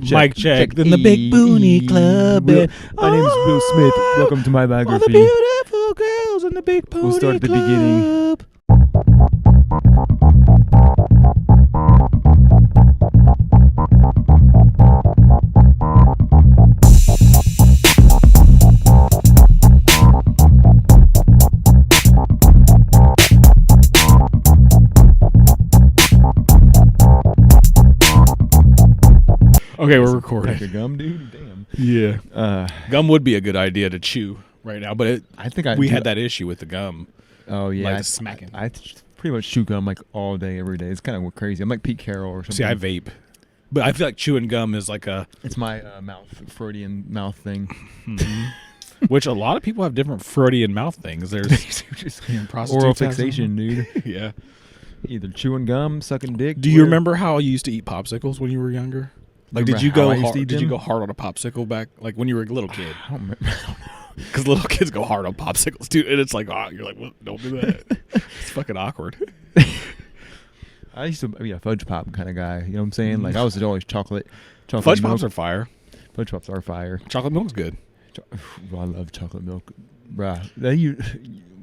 Mic check. Then the Big Boonie Club. My name is Will Smith. Welcome to my biography. All the beautiful girls in the Big Boonie Club. We'll start at the beginning. Okay, we're recording. Pack of gum, dude. Damn. Yeah. Gum would be a good idea to chew right now, but we had that issue with the gum. Oh yeah, like the smacking. I pretty much chew gum like all day, every day. It's kind of crazy. I'm like Pete Carroll or something. See, I vape, but I feel like chewing gum is like It's my Freudian mouth thing. Which a lot of people have different Freudian mouth things. There's just oral fixation, dude. Yeah. Either chewing gum, sucking dick. Do you remember how you used to eat popsicles when you were younger? Like, did you go hard on a popsicle back, like when you were a little kid? I don't remember. Because little kids go hard on popsicles, dude, and it's like, you're like, what? Don't do that. It's fucking awkward. I used to be a fudge pop kind of guy. You know what I'm saying? Like I was always chocolate Fudge milk. pops are fire. Fudge pops are fire. Chocolate milk's good. I love chocolate milk, bruh.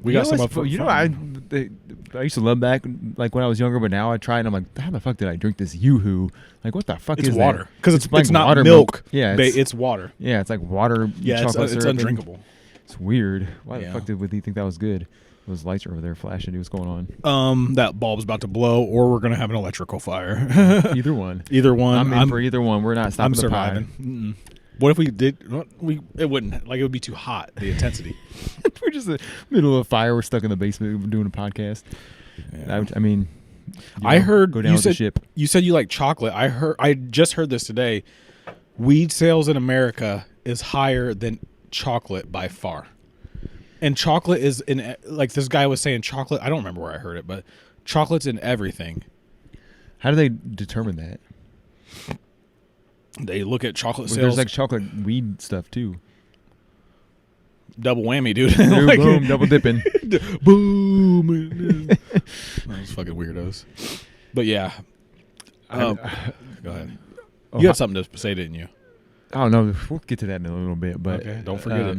We got some up for I used to love back like when I was younger, but now I try and I'm like, how the fuck did I drink this Yoo-Hoo? Like, what the fuck is water? Because it's like not water milk. Yeah, it's water. Yeah, it's like water. Yeah, chocolate it's syrup undrinkable. It's weird. Why the fuck would he think that was good? Those lights are over there flashing. What's going on? That bulb's about to blow, or we're gonna have an electrical fire. Either one. Either one. I'm in for either one. We're not stopping. I'm surviving. What if we did? It wouldn't. Like, it would be too hot. The intensity. We're just in the middle of a fire. We're stuck in the basement doing a podcast. Yeah. I mean, I heard go down with the ship. You said you like chocolate. I just heard this today. Weed sales in America is higher than chocolate by far. And chocolate is in, like this guy was saying, chocolate. I don't remember where I heard it, but chocolate's in everything. How do they determine that? They look at chocolate sales. There's like chocolate weed stuff too. Double whammy, dude. Like, boom, double dipping. Boom. Those fucking weirdos. But yeah. Go ahead. You had something to say, didn't you? I don't know. We'll get to that in a little bit. But okay, don't forget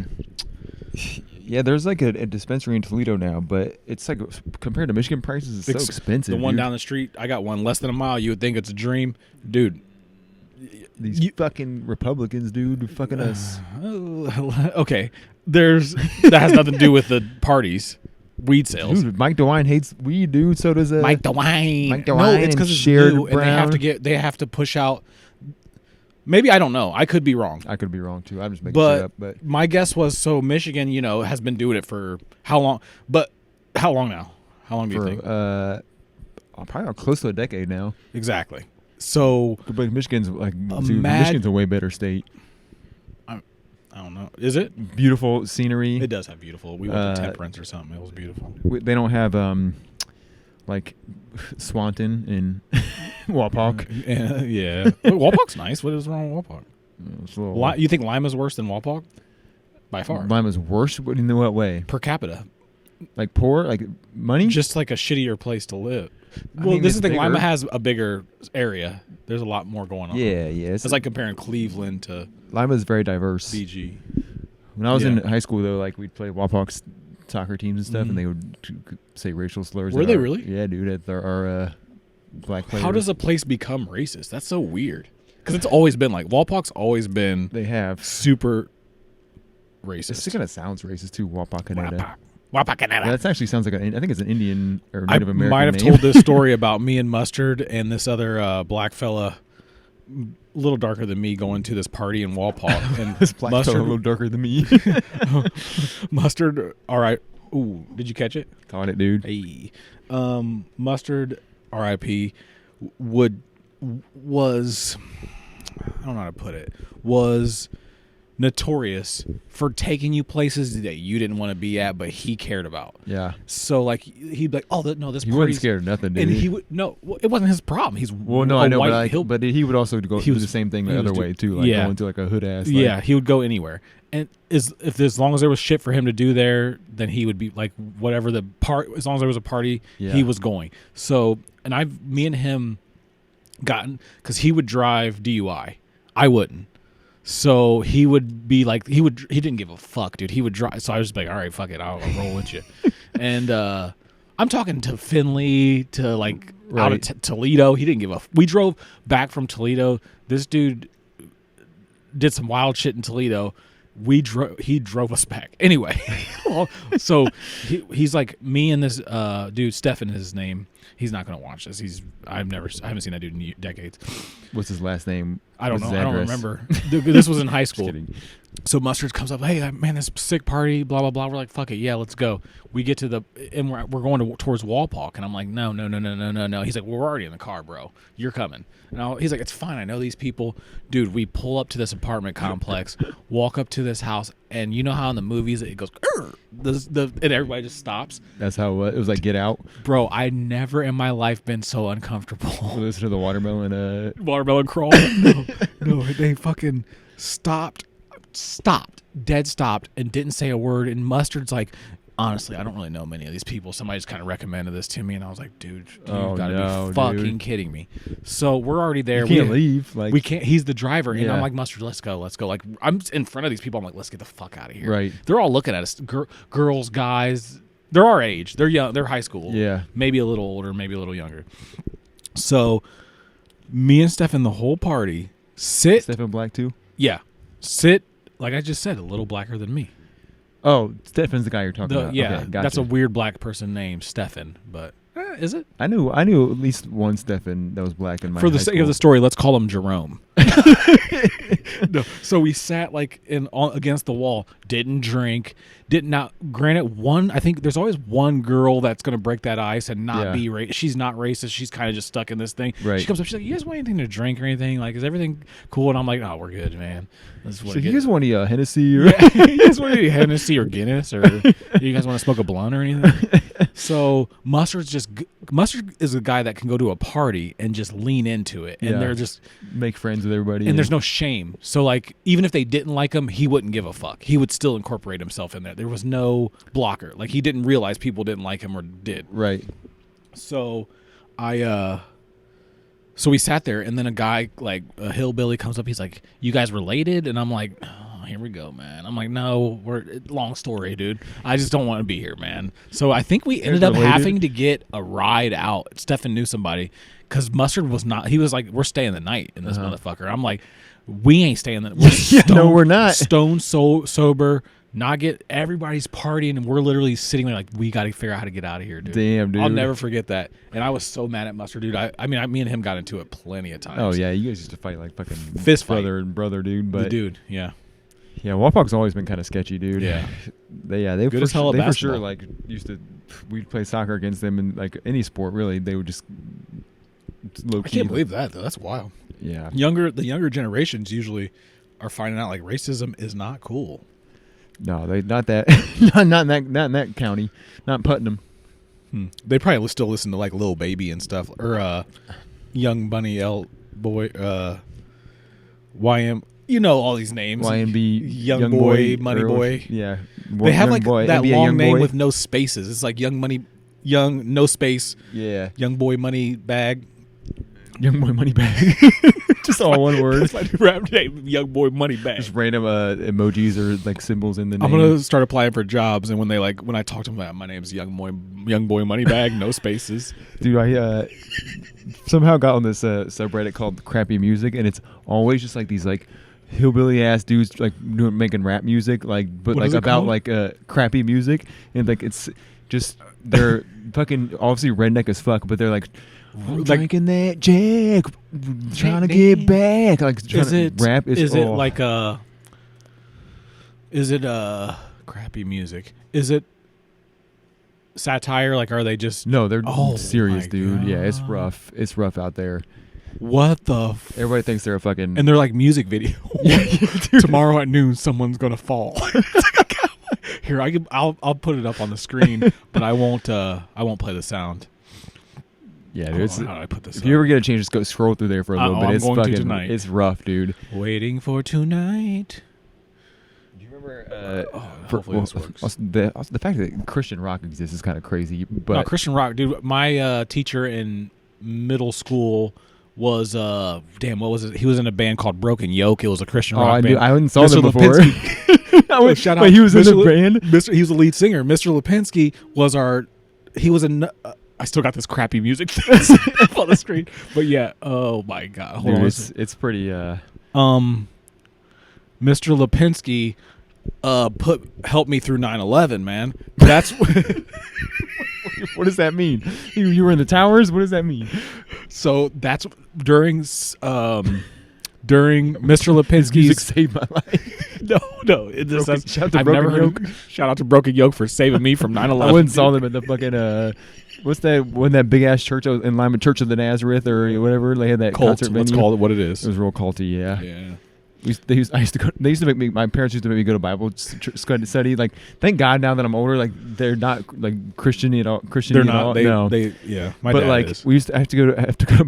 it. Yeah, there's like a dispensary in Toledo now, but it's like compared to Michigan prices, it's so expensive. The one down the street, I got one less than a mile. You would think it's a dream, dude. These fucking Republicans, dude, fucking us. Okay, that has nothing to do with the parties. Weed sales. Dude, Mike DeWine hates weed, dude. So does Mike DeWine. No, it's because it's new, and they have to push out. Maybe, I don't know. I could be wrong. I could be wrong too. I'm just making shit up. But my guess was, so Michigan, has been doing it for how long? But how long now? How long do you think? Probably close to a decade now. Exactly. So, but Michigan's Michigan's a way better state. I don't know. Is it beautiful scenery? It does have beautiful. We went to Temperance or something. It was beautiful. They don't have like Swanton in Wapak. Yeah. Wapak's nice. What is wrong with Wapak? You think Lima's worse than Wapak? By far. Lima's worse? In what way? Per capita. Like poor? Like money? Just like a shittier place to live. This is the thing. Lima has a bigger area. There's a lot more going on. Yeah. It's like comparing Cleveland to Lima's very diverse. BG. When I was in high school, though, like we'd play Wapak's soccer teams and stuff, and they would say racial slurs. Were they really? Yeah, dude. At our black players. How does a place become racist? That's so weird. Because it's always been like Wapak's always been. They have super racist. It kind of sounds racist too. Wapakoneta. Wapakoneta. That actually sounds like I think it's an Indian or Native American might have name. told this story about me and Mustard and this other black fella, a little darker than me, going to this party in Walpaw. And this black fella a little darker than me. Mustard, all right. Ooh, did you catch it? Caught it, dude. Hey, Mustard, R.I.P. was I don't know how to put it. Was notorious for taking you places that you didn't want to be at, but he cared about. Yeah. So like he'd be like, "Oh, no, this." He wasn't scared of nothing, dude. And he would it wasn't his problem. He's I know, but he would also do the same thing the other way too, like going to like a hood ass. Yeah, he would go anywhere, and as long as there was shit for him to do there, then he would be like whatever the part. As long as there was a party, he was going. So, and me and him gotten because he would drive DUI. I wouldn't. So he would be like, he didn't give a fuck, dude. He would drive. So I was just like, all right, fuck it, I'll roll with you. And I'm talking to Finley, to like out of Toledo. He didn't give a. We drove back from Toledo. This dude did some wild shit in Toledo. He drove us back anyway. So he's like, me and this dude, Stefan is his name. He's not gonna watch this. I haven't seen that dude in decades. What's his last name? I don't What's know. his I don't address? remember. This was in high school. Just kidding. So Mustard comes up, hey man, this sick party, blah blah blah. We're like, fuck it, yeah, let's go. We get to and we're going towards Walpock, and I'm like, no. He's like, well, we're already in the car, bro. You're coming. And he's like, it's fine. I know these people, dude. We pull up to this apartment complex, walk up to this house, and you know how in the movies it goes, and everybody just stops. That's how it was like Get Out. Bro, I never in my life been so uncomfortable. Listen to the Watermelon crawl. No, they fucking stopped, dead stopped, and didn't say a word. And Mustard's like, honestly, I don't really know many of these people. Somebody just kind of recommended this to me, and I was like, dude, you gotta be fucking kidding me. So we're already there. You can't leave. Like, we can't. He's the driver, and Yeah. I'm like, Mustard, let's go. Like, I'm in front of these people. I'm like, let's get the fuck out of here. Right. They're all looking at us. Girls, guys. They're our age. They're young. They're high school. Yeah. Maybe a little older. Maybe a little younger. So, me and Stefan, the whole party, sit. Stefan Black too. Yeah. Sit, like I just said, a little blacker than me. Oh, Stefan's the guy you're talking about. Yeah, Okay, gotcha. that's a weird black person name, Stefan. But is it? I knew at least one Stefan that was black in my. For the high sake school. of the story, let's call him Jerome. No, so we sat like against the wall, didn't drink, granted, I think there's always one girl that's going to break that ice and not be racist. She's not racist. She's kind of just stuck in this thing. Right. She comes up, she's like, you guys want anything to drink or anything? Like, is everything cool? And I'm like, oh, we're good, man. So you guys want any Hennessy or you guys want any Hennessy or Guinness, or you guys want to smoke a blunt or anything? So Mustard is a guy that can go to a party and just lean into it, and they're just make friends with everybody, and there's no shame. So like, even if they didn't like him, he wouldn't give a fuck. He would still incorporate himself in there. There was no blocker. Like, he didn't realize people didn't like him or did. Right. So so we sat there, and then a guy, like a hillbilly, comes up. He's like, you guys related? And I'm like, oh, here we go, man. I'm like, no, long story, dude. I just don't want to be here, man. So I think we ended up having to get a ride out. Stefan knew somebody, because Mustard was not. He was like, we're staying the night in this motherfucker. I'm like, we ain't staying the night. No, we're not. Stone sober. Everybody's partying, and we're literally sitting there like, we got to figure out how to get out of here, dude. Damn, dude. I'll never forget that. And I was so mad at Mustard, dude. I mean, me and him got into it plenty of times. Oh yeah, you guys used to fight like fucking Fist fight. brother and brother, dude. But the dude, yeah. Yeah, Walpock's always been kind of sketchy, dude. Yeah. They Good as hell at they for basketball. sure like we'd play soccer against them, and like any sport really, they would just low key. I can't believe that, though. That's wild. Yeah. The younger generations usually are finding out like racism is not cool. No, they not that not in that county, not in Putnam. They probably still listen to like Lil Baby and stuff, or Young Bunny L Boy, YM. You know all these names. YNB, Young Boy, Money Boy. Yeah, They have like that NBA long Young name Boy. with no spaces. It's like Young Money, Young no space. Yeah, Young Boy Money Bag. Young Boy Money Bag. Just all one word. That's my rap name, Young Boy Money Bag. Just random emojis or like symbols in the name. I'm gonna start applying for jobs, and when I talk to them, like, my name's Young Boy Money Bag, no spaces. Dude, I somehow got on this subreddit called Crappy Music, and it's always just like these like hillbilly ass dudes like making rap music, like but What like is it about called? like crappy music, and like it's just they're fucking obviously redneck as fuck, but they're like. I'm drinking that Jack, trying to get back. Like, Is it rap? Is it like Is it crappy music? Is it satire? Like, are they just No, they're Oh serious, my dude. Yeah, it's God. rough. It's rough out there. what the? Everybody thinks they're a fucking. And they're like music video. Tomorrow at noon, someone's gonna fall. Here, I'll put it up on the screen, but I won't play the sound. Yeah, dude. How do I put this If up? you ever get a chance, just go scroll through there for a little bit. I'm It's going to fucking. tonight. It's rough, dude. Waiting for tonight. Do you remember? Hopefully this works. The fact that Christian rock exists is kind of crazy. But No, Christian rock, dude. My teacher in middle school was damn, what was it? He was in a band called Broken Yoke. It was a Christian Oh, rock I band. knew. I hadn't saw them Mr. before. Lipinski. Shout out. Wait, he was in Mr. the band. He was the lead singer. Mr. Lipinski was our. He was a. I still got this crappy music up on the screen, but yeah. Oh my god, hold Dude, on. it's pretty. Mr. Lipinski helped me through 9/11, man. That's What does that mean? You were in the towers. What does that mean? so. That's during Mr. Lipinski's. Music saved my life. No. It just Broken- says, shout out to I've Broken never heard. Shout out to Broken Yoke for saving me from 9/11. I went and saw them at the fucking what's that? When that big ass church in Lima, Church of the Nazareth or whatever, they had that Cult. concert Let's venue. call it what it is. It was real culty. Yeah. Yeah. They used to go. They used to make me. My parents used to make me go to Bible study. Like, thank God now that I'm older, like they're not like Christian at all. Christian They're at not. all. They, no. yeah. My But dad like is. we used to have to go to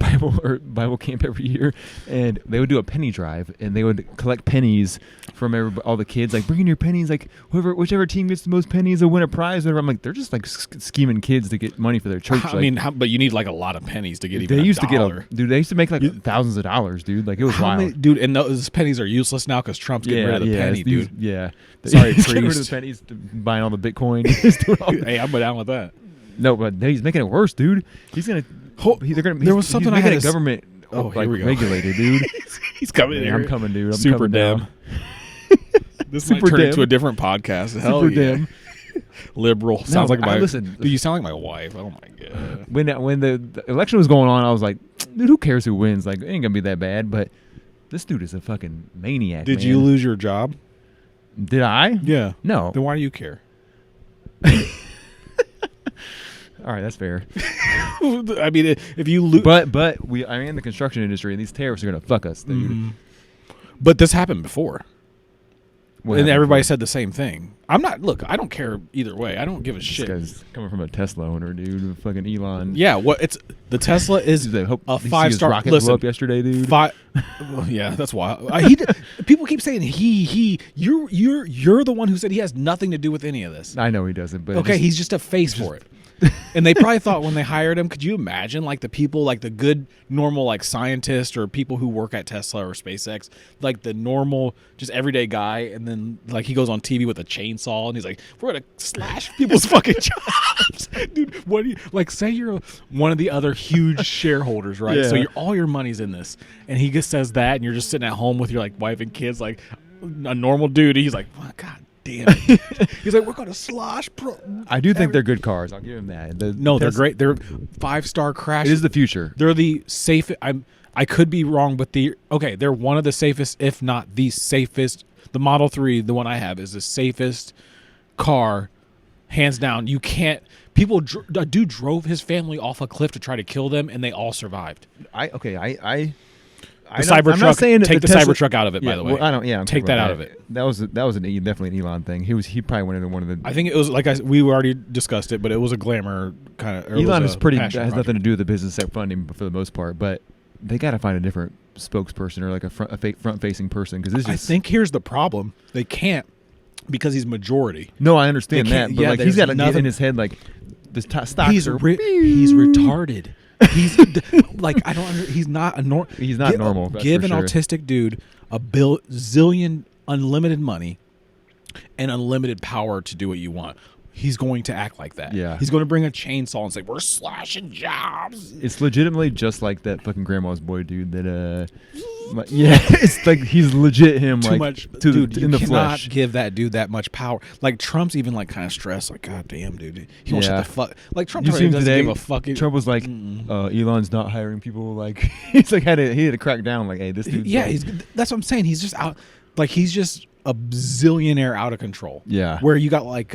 Bible camp every year, and they would do a penny drive, and they would collect pennies from all the kids. Like, bring in your pennies. Like whichever team gets the most pennies will win a prize. Whatever. I'm like, they're just like scheming kids to get money for their church. I mean, but you need like a lot of pennies to get even. They used to $1. get dude. They used to make like thousands of dollars, dude. Like it was wild. Dude, and those pennies are useless now because Trump's getting rid of the penny, dude. Yeah. Sorry, He's getting rid of priest. the pennies, buying all the Bitcoin. He's doing all Hey, I'm down with that. no, but he's making it worse, dude. He's gonna. There was something I he's had making to it government. Oh, here like, we go. regulated, dude. He's coming Yeah, here. I'm coming, dude. I'm Super coming Dem. down. This Super might turn Dem. into a different podcast. Hell Super yeah. Dem. Liberal. Sounds like my. listen. Dude, you sound like my wife. Oh my god. When the election was going on, I was like, dude, who cares who wins? Like, it ain't gonna be that bad. But this dude is a fucking maniac. Did man. you lose your job? Did I? Yeah. No. Then why do you care? All right, that's fair. I mean, if you lose, But I'm in the construction industry, and these tariffs are gonna fuck us, dude. but this happened before. What And happened everybody before? said the same thing. Look, I don't care either way. I don't give a This shit. guy's coming from a Tesla owner, dude. Fucking Elon. Yeah, the Tesla is Dude, I hope a you see his 5-star. rocket blew Listen, up yesterday, dude. well, yeah, that's wild. People keep saying you're the one who said he has nothing to do with any of this. I know he doesn't, but Okay, he's just a face for it. And they probably thought when they hired him, could you imagine like the people, like the good normal like scientists or people who work at Tesla or SpaceX, like the normal just everyday guy, and then like he goes on TV with a chainsaw and he's like, we're gonna slash people's fucking jobs, dude. What do you like? Say you're one of the other huge shareholders, right? Yeah. So all your money's in this, and he just says that, and you're just sitting at home with your like wife and kids, like a normal dude. He's like, oh, God damn it. He's like, we're gonna slosh. I do think they're good cars. I'll give him that. No, they're great. They're 5-star crash. It is the future. They're the safest. I could be wrong, but they're one of the safest, if not the safest. The Model 3, the one I have, is the safest car, hands down. You can't. People, a dude drove his family off a cliff to try to kill them, and they all survived. The Cybertruck. Take the Cybertruck out of it. By the way, well, I don't. Yeah, I'm take talking that about out of it. That was definitely an Elon thing. He probably one of the. I think it was like we already discussed it, but it was a glamour kind of. Elon is pretty. Has nothing to do with the business funding for the most part, but they got to find a different spokesperson or like a front facing person because I think here's the problem: they can't because he's majority. No, I understand They that, can't- but yeah, like he's got to get nothing- in his head like the stocks He's are. he's retarded. He's like I don't. He's not a normal. He's not normal. That's Give for an sure. autistic dude a zillion unlimited money and unlimited power to do what you want. He's going to act like that. Yeah. He's going to bring a chainsaw and say, "We're slashing jobs." It's legitimately just like that fucking grandma's boy dude that yeah, it's like he's legit him Too like much, to dude. the, You in the cannot flesh. give that dude that much power. Like Trump's even like kind of stressed. Like, God damn, dude, he won't shut Yeah. the fuck. Like Trump You already see him doesn't today? give a fucking. Trump was like, Elon's not hiring people. Like he's like he had to crack down. Like, hey, this dude. Yeah, that's what I'm saying. He's just out. Like he's just a zillionaire out of control. Yeah. Where you got like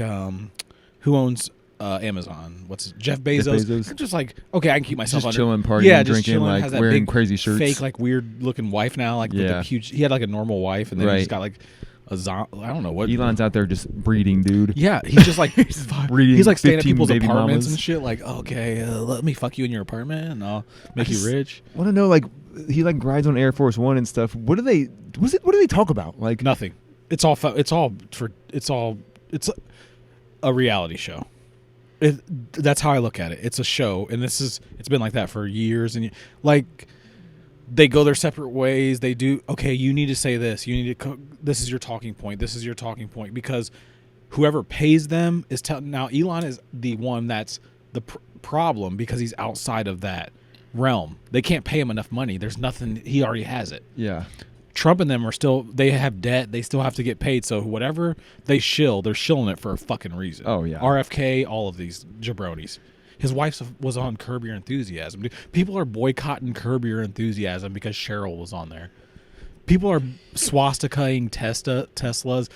who owns Amazon? What's it? Jeff Bezos? Bezos. I'm just like, okay, I can keep myself Just under. chilling, partying, yeah, just drinking, chilling, like, has that wearing big, crazy shirts. fake like weird looking wife now. Like with Yeah. the huge. He had like a normal wife, and then Right. he's got like a I don't know what. Elon's out there just breeding, dude. Yeah, he's just like breeding he's like staying at 15 people's baby apartments mamas. and shit. Like, okay, let me fuck you in your apartment, and I'll make you rich. Want to know like he like rides on Air Force One and stuff. What do they talk about? Like Nothing. It's all it's a reality show. That's how I look at it. It's a show, and it's been like that for years. And like they go their separate ways. They do, okay, you need to say this. You need to, this is your talking point. This is your talking point. Because whoever pays them is telling. Now, Elon is the one that's the problem because he's outside of that realm. They can't pay him enough money. There's nothing. He already has it. Yeah. Trump and them are still, they have debt. They still have to get paid. So whatever they shill, they're shilling it for a fucking reason. Oh, yeah. RFK, all of these jabronis. His wife was on Curb Your Enthusiasm. People are boycotting Curb Your Enthusiasm because Cheryl was on there. People are swastikaing Teslas.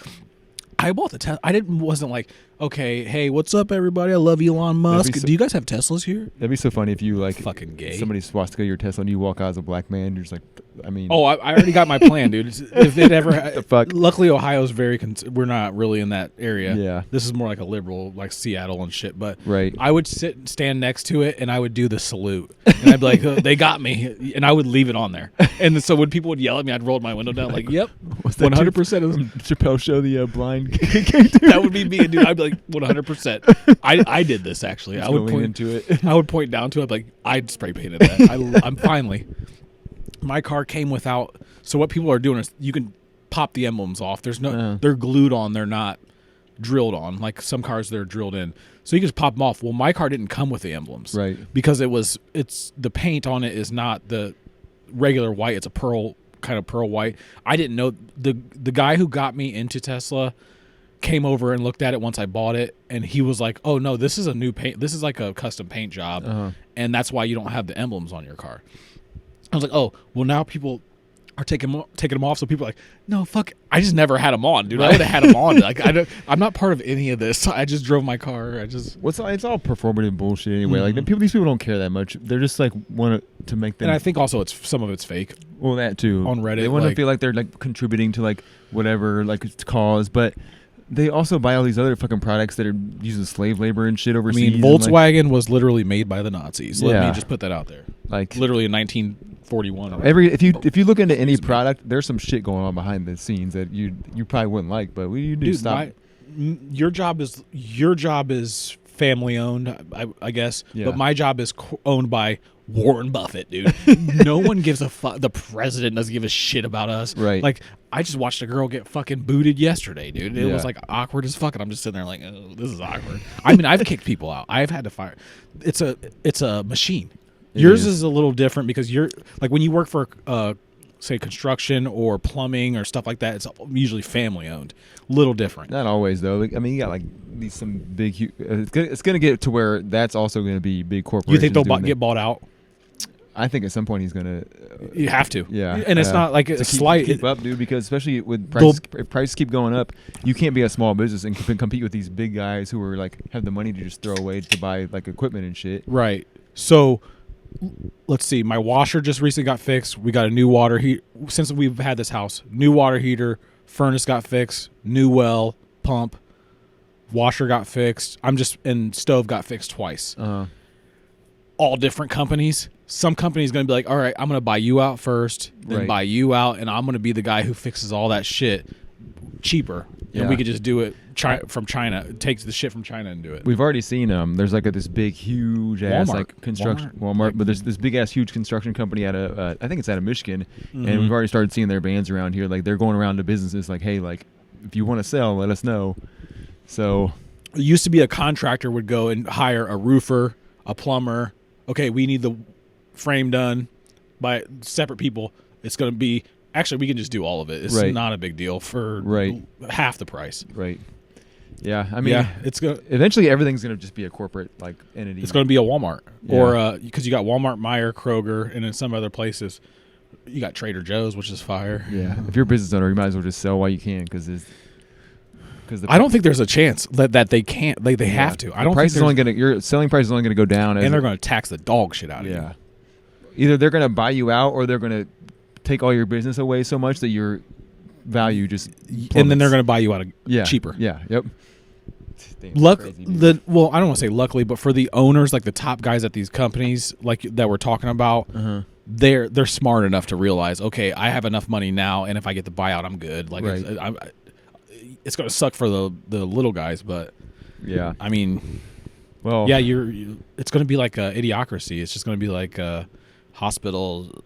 I bought the Tesla. Wasn't like, okay, hey, what's up, everybody? I love Elon Musk. Do you guys have Teslas here? That'd be so funny if you like fucking gay. Somebody swastika your Tesla and you walk out as a black man. You're just like, I mean, oh, I already got my plan, dude. If it ever, the fuck? Luckily, Ohio's very. We're not really in that area. Yeah, this is more like a liberal, like Seattle and shit. But right, I would stand next to it and I would do the salute, and I'd be like, oh, "They got me," and I would leave it on there. And so when people would yell at me, I'd roll my window down, like, "Yep, 100%." Chappelle Show, the blind. That would be me, dude. I'd be like, 100%. I did this actually. I would point into it. I would point down to it, like I'd spray painted that. I'm finally. My car came without. So what people are doing is you can pop the emblems off. There's no. They're glued on. They're not drilled on. Like some cars, they're drilled in. So you can just pop them off. Well, my car didn't come with the emblems, right? Because it's the paint on it is not the regular white. It's a pearl white. I didn't know the guy who got me into Tesla came over and looked at it once I bought it, and he was like, "Oh no, this is a new paint. This is like a custom paint job, and that's why you don't have the emblems on your car." I was like, "Oh, well now people are taking them off." So people are like, "No, fuck, I just never had them on, dude. I would have had them on. Like I'm not part of any of this. I just drove my car. It's all performative bullshit anyway. Like these people don't care that much. They're just like want to make them. And I think also some of it's fake. Well, that too on Reddit. They want to feel like they're like contributing to like whatever like it's cause, but they also buy all these other fucking products that are using slave labor and shit overseas. I mean, Volkswagen was literally made by the Nazis. Let me just put that out there. Like literally in 1941. If you look into any product, there's some shit going on behind the scenes that you probably wouldn't like, but you do stop. Your job is family owned, I guess. Yeah. But my job is owned by Warren Buffett, dude. No one gives a fuck. The president doesn't give a shit about us. Right. Like, I just watched a girl get fucking booted yesterday, dude. It was like awkward as fuck. And I'm just sitting there like, oh, this is awkward. I mean, I've kicked people out. I've had to fire. It's a machine. Yours is a little different because you're like when you work for say construction or plumbing or stuff like that, it's usually family owned. Little different. Not always though. Like, I mean, you got like some big. It's gonna get to where that's also gonna be big corporations. You think they'll get bought out? I think at some point he's gonna. You have to. Yeah, and it's not like a slight. Keep up, dude. Because especially with prices, if prices keep going up, you can't be a small business and compete with these big guys who are like have the money to just throw away to buy like equipment and shit. Right. So. Let's see. My washer just recently got fixed. We got a new water heat since we've had this house. New water heater, furnace got fixed, new well, pump, washer got fixed. And stove got fixed twice. All different companies. Some company's going to be like, all right, I'm going to buy you out first, then buy you out, and I'm going to be the guy who fixes all that shit cheaper. And we could just do it from China. Takes the shit from China and do it. We've already seen there's like this big, huge ass like construction Walmart, but there's this big ass huge construction company out of I think it's out of Michigan, and we've already started seeing their vans around here. Like they're going around to businesses like, hey, like if you want to sell, let us know. So it used to be a contractor would go and hire a roofer, a plumber. Okay, we need the frame done by separate people. It's going to be. Actually, we can just do all of it. It's not a big deal for half the price. Right. Yeah. I mean, it's going eventually everything's going to just be a corporate like entity. It's going to be a Walmart or because you got Walmart, Meijer, Kroger, and in some other places you got Trader Joe's, which is fire. Yeah. If you're a business owner, you might as well just sell while you can I don't think there's a chance that they can't. They have to. I don't. Your selling price is only going to go down, and they're going to tax the dog shit out of you. Yeah. Either they're going to buy you out, or they're going to take all your business away so much that your value just plummets. And then they're going to buy you out cheaper. Yeah. Yep. I don't want to say luckily, but for the owners, like the top guys at these companies, like that we're talking about, they're smart enough to realize, okay, I have enough money now, and if I get the buyout, I'm good. Like it's going to suck for the little guys, but yeah, I mean, well, yeah, it's going to be like a idiocracy. It's just going to be like a hospital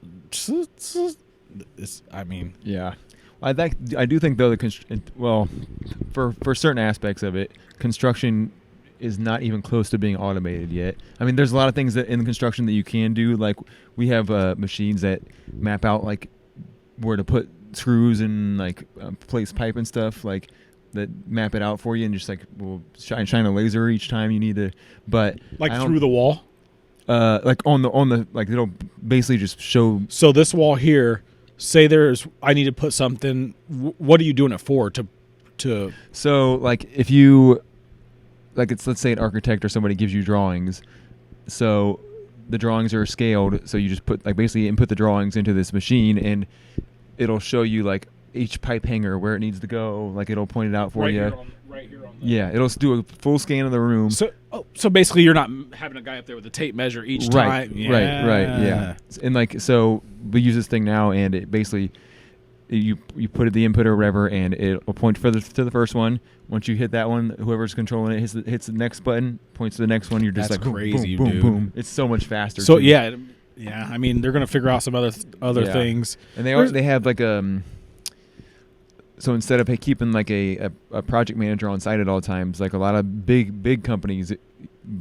I mean, Yeah. I do think though for certain aspects of it, construction is not even close to being automated yet. I mean, there's a lot of things that in construction that you can do. Like we have machines that map out like where to put screws and like place pipe and stuff like that map it out for you and just like will shine a laser each time you need to. But like through the wall. Like on the like it'll basically just show. So this wall here. Say I need to put something. What are you doing it for? To So like if you like let's say an architect or somebody gives you drawings, so the drawings are scaled. So you just basically input the drawings into this machine and it'll show you like each pipe hanger where it needs to go. Like it'll point it out for you. Right here on. Yeah, it'll do a full scan of the room. So basically, you're not having a guy up there with a tape measure each time. Right, yeah. And like so, we use this thing now, and it basically you put the input or whatever, and it'll point further to the first one. Once you hit that one, whoever's controlling it hits the next button, points to the next one. You're just That's like crazy, boom, boom, dude. boom. It's so much faster. So too. yeah. I mean, they're gonna figure out some other Yeah. things, and they have like So instead of keeping like a project manager on site at all times, like a lot of big companies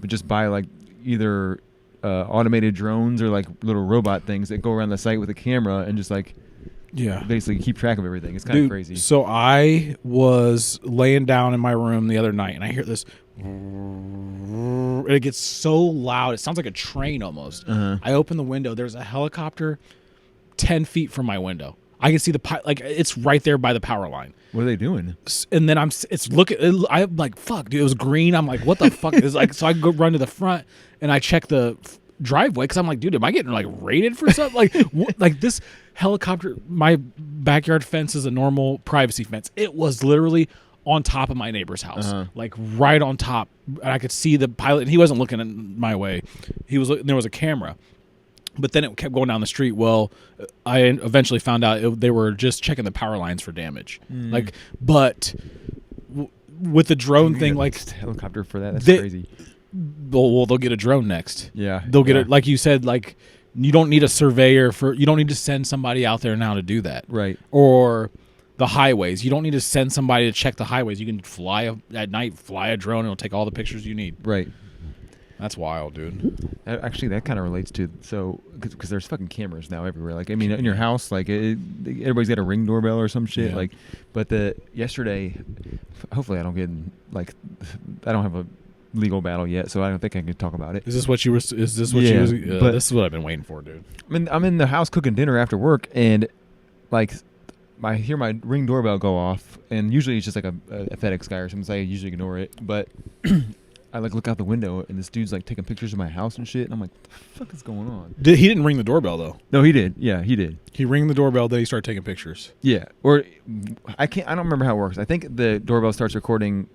just buy like either automated drones or like little robot things that go around the site with a camera and just like basically keep track of everything. It's kind of crazy. So I was laying down in my room the other night and I hear this, and it gets so loud. It sounds like a train almost. I open the window. There's a helicopter 10 feet from my window. I can see like it's right there by the power line. What are they doing? And then I'm like, fuck, dude, it was green. I'm like, what the fuck is like? So I go run to the front and I check the driveway because I'm like, dude, am I getting like raided for something? Like, like this helicopter. My backyard fence is a normal privacy fence. It was literally on top of my neighbor's house, like right on top, and I could see the pilot. And he wasn't looking my way. There was a camera. But then it kept going down the street. Well, I eventually found out they were just checking the power lines for damage. But with the drone thing, like helicopter for that, that's crazy. Well, they'll get a drone next. Yeah, they'll get it. Like you said, like you don't need a surveyor you don't need to send somebody out there now to do that. Right. Or the highways. You don't need to send somebody to check the highways. You can fly a drone, and it'll take all the pictures you need. Right. That's wild, dude. Actually, that kind of relates to because there's fucking cameras now everywhere. Like, I mean, in your house, like everybody's got a Ring doorbell or some shit. Yeah. Like, but yesterday, hopefully, I don't get like I don't have a legal battle yet, so I don't think I can talk about it. Is this what you were? Is this what you was? But this is what I've been waiting for, dude. I'm in the house cooking dinner after work, and like I hear my Ring doorbell go off, and usually it's just like a FedEx guy or something. So I usually ignore it, but. I like look out the window and this dude's like taking pictures of my house and shit, and I'm like, "What the fuck is going on?" He didn't ring the doorbell though. No, he did. Yeah, he did. He rang the doorbell, then he started taking pictures. Yeah, or I don't remember how it works. I think the doorbell starts recording,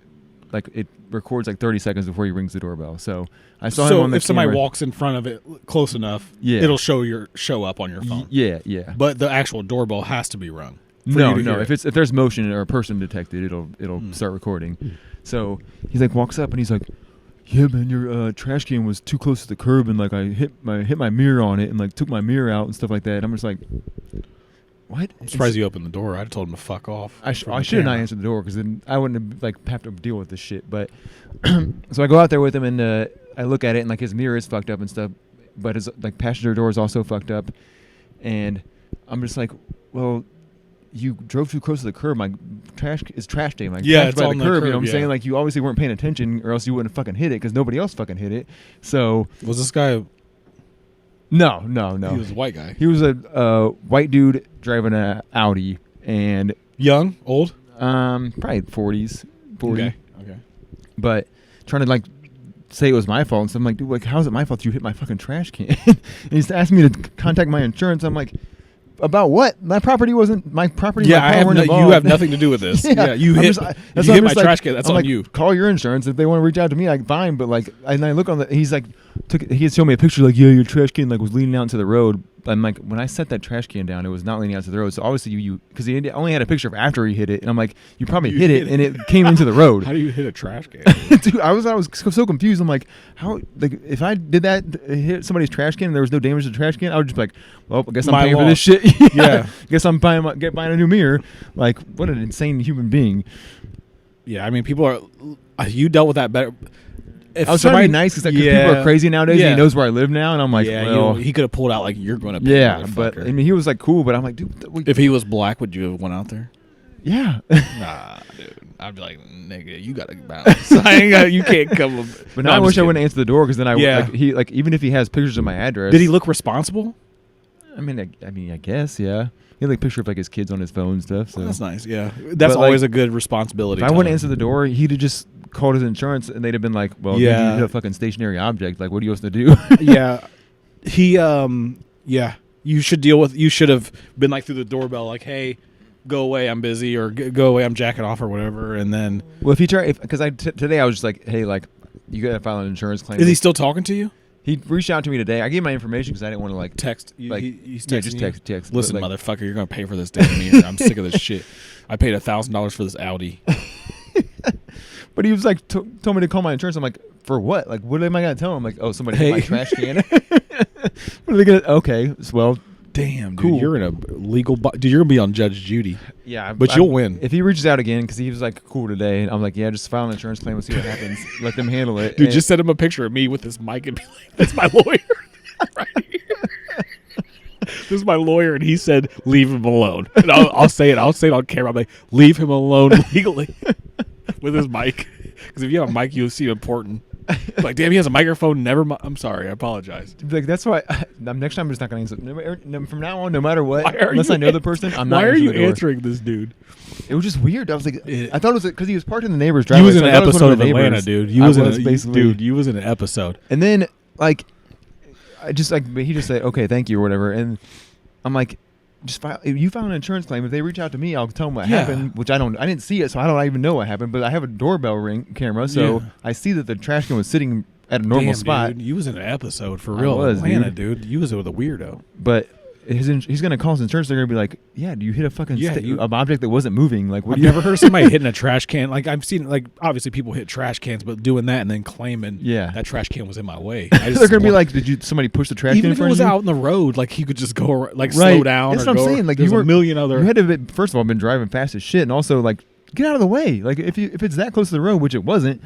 like it records like 30 seconds before he rings the doorbell. So I saw him on the if somebody walks in front of it close enough, it'll show up on your phone. Yeah. But the actual doorbell has to be rung. No. If there's motion or a person detected, it'll start recording. So he like walks up and he's like, "Yeah, man, your trash can was too close to the curb, and like I hit my mirror on it, and like took my mirror out and stuff like that." And I'm just like, "What?" I'm surprised you opened the door. I'd have told him to fuck off. I should have not answered the door because then I wouldn't have to deal with this shit. But so I go out there with him and I look at it and like his mirror is fucked up and stuff, but his like passenger door is also fucked up, and I'm just like, well. You drove too close to the curb. My trash is trash day. My trash it's by on the curb. You know what I'm yeah. saying? Like you obviously weren't paying attention, or else you wouldn't fucking hit it because nobody else fucking hit it. So was this guy? No. He was a white guy. He was a white dude driving an Audi and young, old, probably 40s, 40. Okay. But trying to like say it was my fault, and so I'm like, dude, like how is it my fault? You hit my fucking trash can. And he's asking me to contact my insurance. I'm like. About what? My property wasn't my property. Yeah, my you have nothing to do with this. You hit my trash can. That's on you. Call your insurance if they want to reach out to me. Like fine, but like, and I look on the. He's like, he had shown me a picture. Like, yeah, your trash can like was leaning out into the road, I'm like, when I set that trash can down, it was not leaning out to the road. So obviously you because he only had a picture of after he hit it, and I'm like, you probably hit it, and it came into the road. How do you hit a trash can? Dude, I was so confused. I'm like, how? Like, if I did that, hit somebody's trash can, and there was no damage to the trash can, I would just be like, well, I guess I'm paying for this shit. Yeah. Guess I'm buying a new mirror. Like, what an insane human being. Yeah, I mean, people are. You dealt with that better. If I was trying to be nice because people are crazy nowadays. And he knows where I live now, and I'm like, well, he could have pulled out like you're going to. Pay, but I mean, he was like cool, but I'm like, dude. If he was black, would you have went out there? Yeah. Nah, dude. I'd be like, nigga, you gotta bounce. You can't come. But now I wish I wouldn't answer the door because then I even if he has pictures of my address. Did he look responsible? I mean, I guess, yeah. He had like a picture of like his kids on his phone and stuff. So that's nice. Yeah, that's always a good responsibility. If I wouldn't answer the door, he'd have just called his insurance and they'd have been like, "Well, you hit a fucking stationary object. Like, what are you supposed to do?" Yeah, you should deal with. You should have been like through the doorbell, like, "Hey, go away, I'm busy," or "Go away, I'm jacking off," or whatever. And then, well, if he tried, because today I was just like, "Hey, like, you gotta file an insurance claim." Is he still talking to you? He reached out to me today. I gave my information because I didn't want to like text. Like, he's texting you? text. Listen, like, motherfucker, you're gonna pay for this damn mirror. I'm sick of this shit. I paid $1,000 for this Audi. But he was like, told me to call my insurance. I'm like, for what? Like, what am I gonna tell him? Like, oh, somebody hit my trash can. What are they gonna? Okay, well, damn, dude, cool. You're in a legal. Dude, you're gonna be on Judge Judy. Yeah, but you'll win if he reaches out again because he was like cool today. And I'm like, yeah, just file an insurance claim and see what happens. Let them handle it. Dude, just send him a picture of me with this mic and be like, "That's my lawyer." Right here. This is my lawyer, and he said, "Leave him alone." And I'll say it. I'll say it on camera. I'm like, "Leave him alone legally," with his mic. Because if you have a mic, you'll see important. Like, damn, he has a microphone. Never mind. I'm sorry. I apologize. Like, that's why next time I'm just not going to answer. From now on, no matter what, unless I know the person, I'm not. Why are you answering this dude? It was just weird. I was like, I thought it was because he was parked in the neighbor's driveway. You was in an episode of Atlanta, dude. You was in an episode. And then, like, he just said, "Okay, thank you," or whatever. And I'm like, just file. If you file an insurance claim, if they reach out to me, I'll tell them what happened. Which I didn't see it, so I don't even know what happened. But I have a doorbell ring camera, so I see that the trash can was sitting at a normal spot. Dude, you was in an episode for real. Atlanta, dude. You was with a weirdo. But he's gonna call his insurance. They're gonna be like, "Yeah, do you hit a fucking an object that wasn't moving?" Like, what? I've never heard of somebody hitting a trash can. Like, I've seen, like, obviously people hit trash cans, but doing that and then claiming that trash can was in my way. They're gonna be like, "Did somebody push the trash can?" Even if it was out in the road, like he could just go slow down. That's what I'm saying. Like, there's a million other. You had to first of all been driving fast as shit, and also like get out of the way. Like if it's that close to the road, which it wasn't.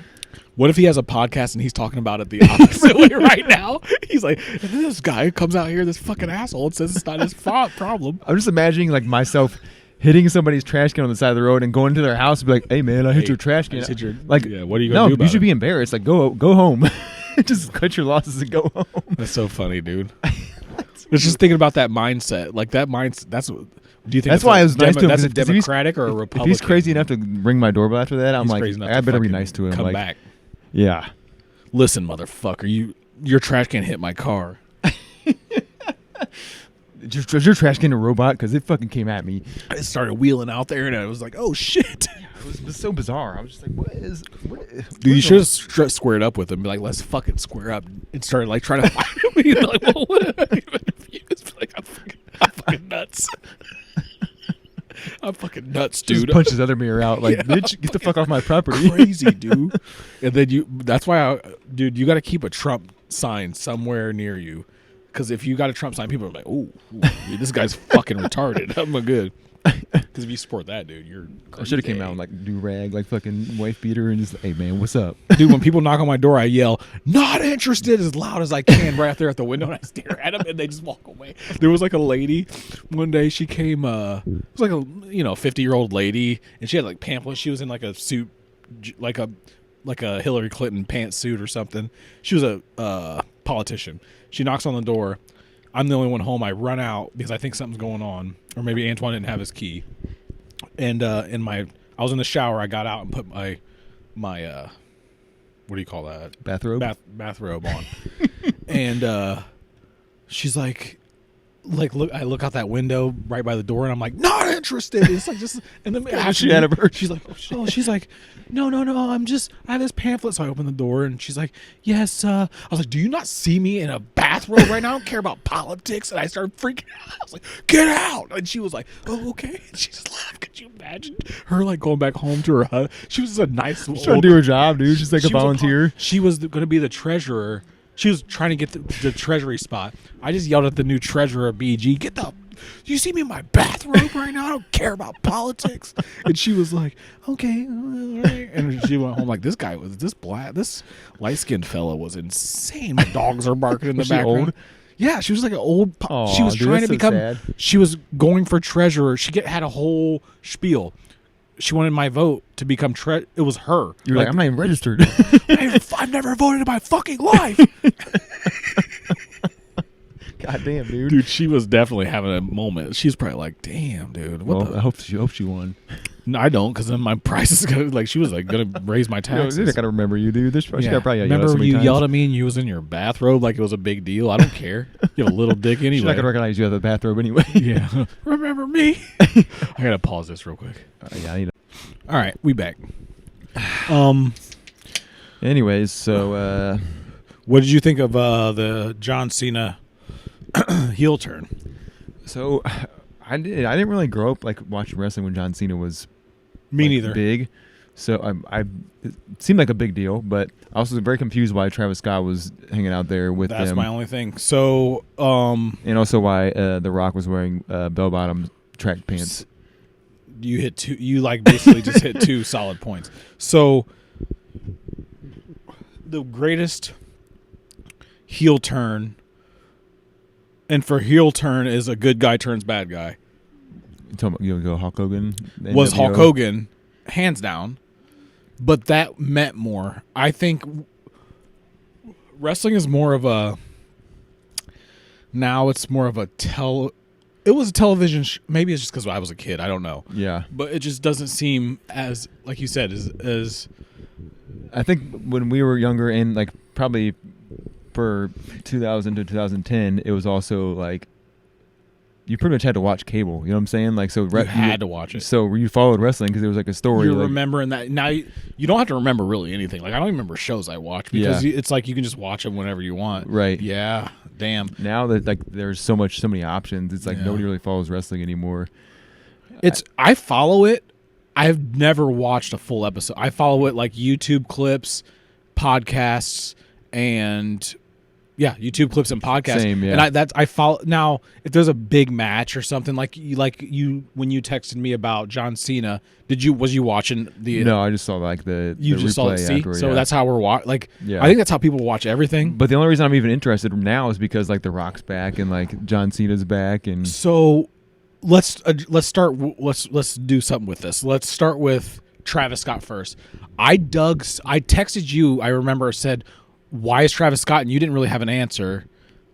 What if he has a podcast and he's talking about it the opposite way right now? He's like, this guy comes out here, this fucking asshole, and says it's not his problem. I'm just imagining like myself hitting somebody's trash can on the side of the road and going to their house and be like, "Hey man, I hit your trash can." Like, what are you gonna do about you should be embarrassed. Like go home. Just cut your losses and go home. That's so funny, dude. It's just thinking about that mindset. Like that mindset. That's what. Do you think that's why I was nice to him? That's a Democratic or a Republican? If he's crazy enough to ring my doorbell after that, I'm like, I better be nice to him. Come back. Yeah. Listen, motherfucker, your trash can hit my car. Was your trash can a robot? Because it fucking came at me. I started wheeling out there, and I was like, "Oh shit!" It was so bizarre. I was just like, "What is?" Dude, you should have squared up with him. Be like, "Let's fucking square up." And started like trying to fight him. He's like, "Well, what?" Like, I'm fucking nuts. I'm fucking nuts, dude. Just punch his other mirror out, like, bitch, get the fuck off my property. Crazy, dude. And then that's why, dude, you got to keep a Trump sign somewhere near you. Because if you got a Trump sign, people are like, "Ooh, dude, this guy's fucking retarded." I'm good. Because if you support that, dude, you're crazy. I should have came out in like do rag, like fucking wife beater, and just, "Hey man, what's up?" Dude, when people knock on my door, I yell, "Not interested," as loud as I can right out there at the window, and I stare at them, and they just walk away. There was like a lady one day. She came. It was like a 50-year-old lady, and she had like pamphlets. She was in like a suit, like a Hillary Clinton pantsuit or something. She was a politician. She knocks on the door. I'm the only one home. I run out because I think something's going on, or maybe Antoine didn't have his key. And I was in the shower. I got out and put my what do you call that? Bathrobe. Bathrobe on. And she's like, look, I look out that window right by the door, and I'm like, not interested. It's like just, and then God, she had a bird. she's like, oh, she's like, no, I have this pamphlet. So I open the door, and she's like, yes. I was like, do you not see me in a bathrobe right now? I don't care about politics. And I started freaking out. I was like, get out. And she was like, oh, okay. And she just laughed. Could you imagine her like going back home to her husband? She was a nice She's trying to do her job, dude. She's like a volunteer. She was going to be the treasurer. She was trying to get the treasury spot. I just yelled at the new treasurer of BG, get the, you see me in my bathrobe right now? I don't care about politics. And she was like, okay, all right. And she went home like, this light-skinned fella was insane. My dogs are barking in the background. Old? Yeah, she was like an old, she was dude, trying to so become, sad. she was going for treasurer. She had a whole spiel. She wanted my vote to become it was her. You're like, I'm not even registered. I've never voted in my fucking life. God damn, dude. Dude, she was definitely having a moment. She's probably like, damn, dude. I hope she won. No, I don't, because then my price is going to, like, she was like going to raise my taxes. I got to remember you, dude. She probably remember when you yelled at me and you was in your bathrobe like it was a big deal? I don't care. You have a little dick anyway. She's not going to recognize you as a bathrobe anyway. Yeah. Remember me? I got to pause this real quick. Yeah, I need to. All right, we back. Anyways, so what did you think of the John Cena heel turn? So I didn't really grow up like watching wrestling when John Cena was me neither big. So it seemed like a big deal, but I also was very confused why Travis Scott was hanging out there with them. That's my only thing. So and also why The Rock was wearing bell-bottom track pants. You hit two. You like basically just hit two solid points. So the greatest heel turn, and for heel turn is a good guy turns bad guy. You go Hulk Hogan? Was Hulk Hogan, hands down, but that meant more. I think wrestling is more of a. Now it's more of a It was a television. Maybe it's just because I was a kid. I don't know. Yeah, but it just doesn't seem as, like you said, as. I think when we were younger, and like probably for 2000 to 2010, it was also like you pretty much had to watch cable. You know what I'm saying? Like so, you had to watch it. So you followed wrestling because it was like a story. You're remembering that now. You don't have to remember really anything. Like I don't even remember shows I watch because it's like you can just watch them whenever you want. Right. Yeah. Damn. Now that like there's so many options, it's like nobody really follows wrestling anymore. I follow it. I've never watched a full episode. I follow it like YouTube clips, podcasts, and YouTube clips and podcasts. Same, yeah. And I follow now. If there's a big match or something like you when you texted me about John Cena, was you watching the? No, I just saw like the just saw it. See, afterward, so that's how we're watching. Like, yeah. I think that's how people watch everything. But the only reason I'm even interested now is because like The Rock's back and like John Cena's back, and so let's do something with this. Let's start with Travis Scott first. I texted you. I remember said, why is Travis Scott? And you didn't really have an answer.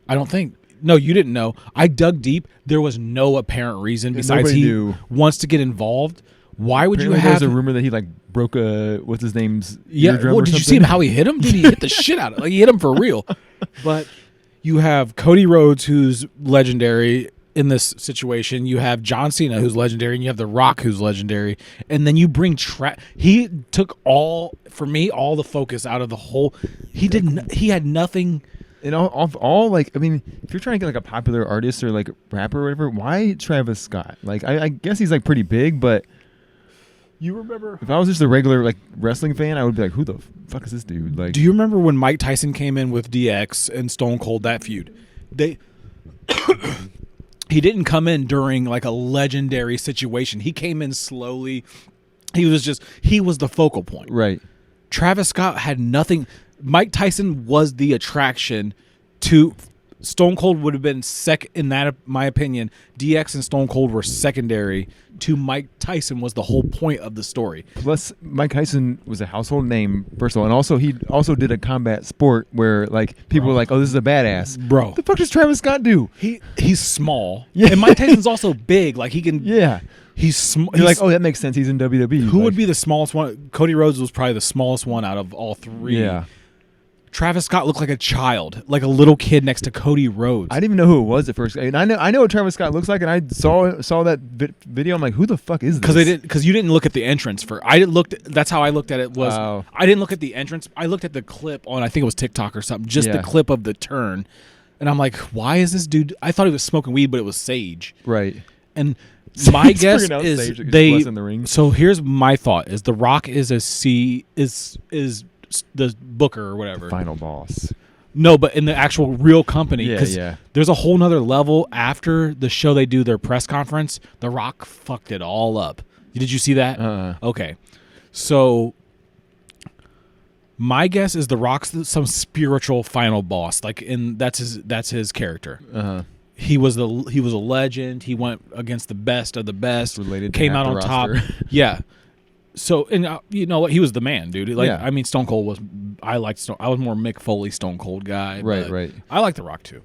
I don't think. No, you didn't know. I dug deep. There was no apparent reason besides he wants to get involved. Why would you have? There's a rumor that he like broke what's his name's eardrum. Well, did you see him how he hit him? Dude, he hit the shit out of it. Like he hit him for real. But you have Cody Rhodes, who's legendary in this situation. You have John Cena, who's legendary, and you have The Rock, who's legendary. And then you bring he took all the focus out of the whole. He had nothing. And all like, I mean, if you're trying to get like a popular artist or like rapper or whatever, why Travis Scott? Like, I guess he's like pretty big, but you remember if I was just a regular like wrestling fan, I would be like, who the fuck is this dude? Like, do you remember when Mike Tyson came in with DX and Stone Cold, that feud? He didn't come in during like a legendary situation. He came in slowly. He was the focal point. Right. Travis Scott had nothing. Mike Tyson was the attraction to Stone Cold would have been second in that, my opinion. DX and Stone Cold were secondary to Mike Tyson was the whole point of the story. Plus, Mike Tyson was a household name, first of all, and also he also did a combat sport where like people were like, "Oh, this is a badass." Bro, what the fuck does Travis Scott do? He's small, and Mike Tyson's also big. Like he can, He's small. You're like, oh, that makes sense. He's in WWE. Who would be the smallest one? Cody Rhodes was probably the smallest one out of all three. Yeah. Travis Scott looked like a child, like a little kid next to Cody Rhodes. I didn't even know who it was at first. I mean, I know what Travis Scott looks like, and I saw that video. I'm like, who the fuck is this? Because you didn't look at the entrance for. That's how I looked at it. I didn't look at the entrance. I looked at the clip on, I think it was TikTok or something. Just the clip of the turn, and I'm like, why is this dude? I thought he was smoking weed, but it was sage. Right. And my guess is they. In the ring. So here's my thought: is The Rock is is the booker or whatever, the final boss. No, but in the actual real company, because there's a whole nother level after the show. They do their press conference. The Rock fucked it all up. Did you see that? Okay, so my guess is The Rock's some spiritual final boss, that's his character. He was a legend. He went against the best of the best. Came out on top. Yeah. So, and you know what? He was the man, dude. I mean, Stone Cold was. I was more Mick Foley Stone Cold guy. Right. I like The Rock too.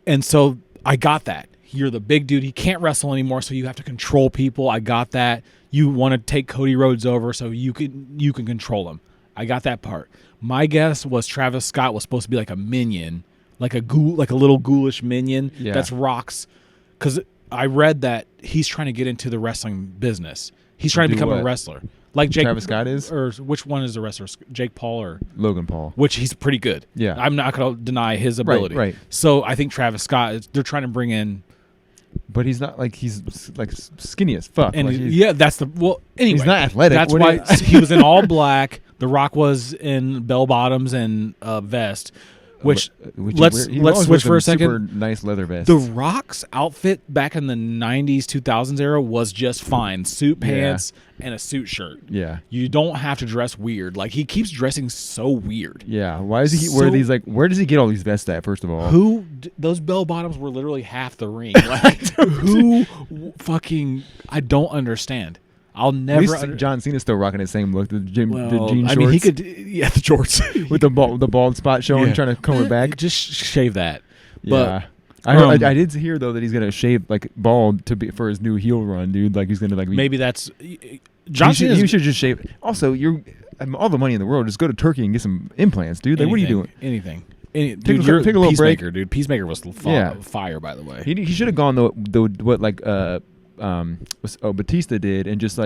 And so I got that. You're the big dude. He can't wrestle anymore, so you have to control people. I got that. You want to take Cody Rhodes over, so you can control him. I got that part. My guess was Travis Scott was supposed to be like a minion, like a little ghoulish minion. Yeah. That's Rock's. Because I read that he's trying to get into the wrestling business. He's trying to become a wrestler, like Jake. Travis Scott is, or which one is the wrestler? Jake Paul or Logan Paul? Which he's pretty good. Yeah, I'm not going to deny his ability. Right. So I think Travis Scott. They're trying to bring in, but he's not he's like skinny as fuck. And like that's the Anyway, he's not athletic. That's why he was in all black. The Rock was in bell bottoms and vest. Which let's switch for a second. Super nice leather vest. The Rock's outfit back in the 90s, 2000s era was just fine. Suit pants and a suit shirt. Yeah. You don't have to dress weird. Like, he keeps dressing so weird. Yeah. Why does he wear these, where does he get all these vests at, first of all? Those bell bottoms were literally half the ring. Like, I don't understand. I'll never. At least John Cena's still rocking the same look, the jean shorts. I mean, he could, the jorts with the bald spot showing, trying to comb it back. Just shave that. Yeah, but, I did hear though that he's gonna shave bald for his new heel run, dude. Like he's gonna maybe that's John Cena. You should just shave. Also, all the money in the world. Just go to Turkey and get some implants, dude. Like, what are you doing? Anything. Take a little break, dude. Peacemaker was fire, by the way. He should have gone Batista did, and just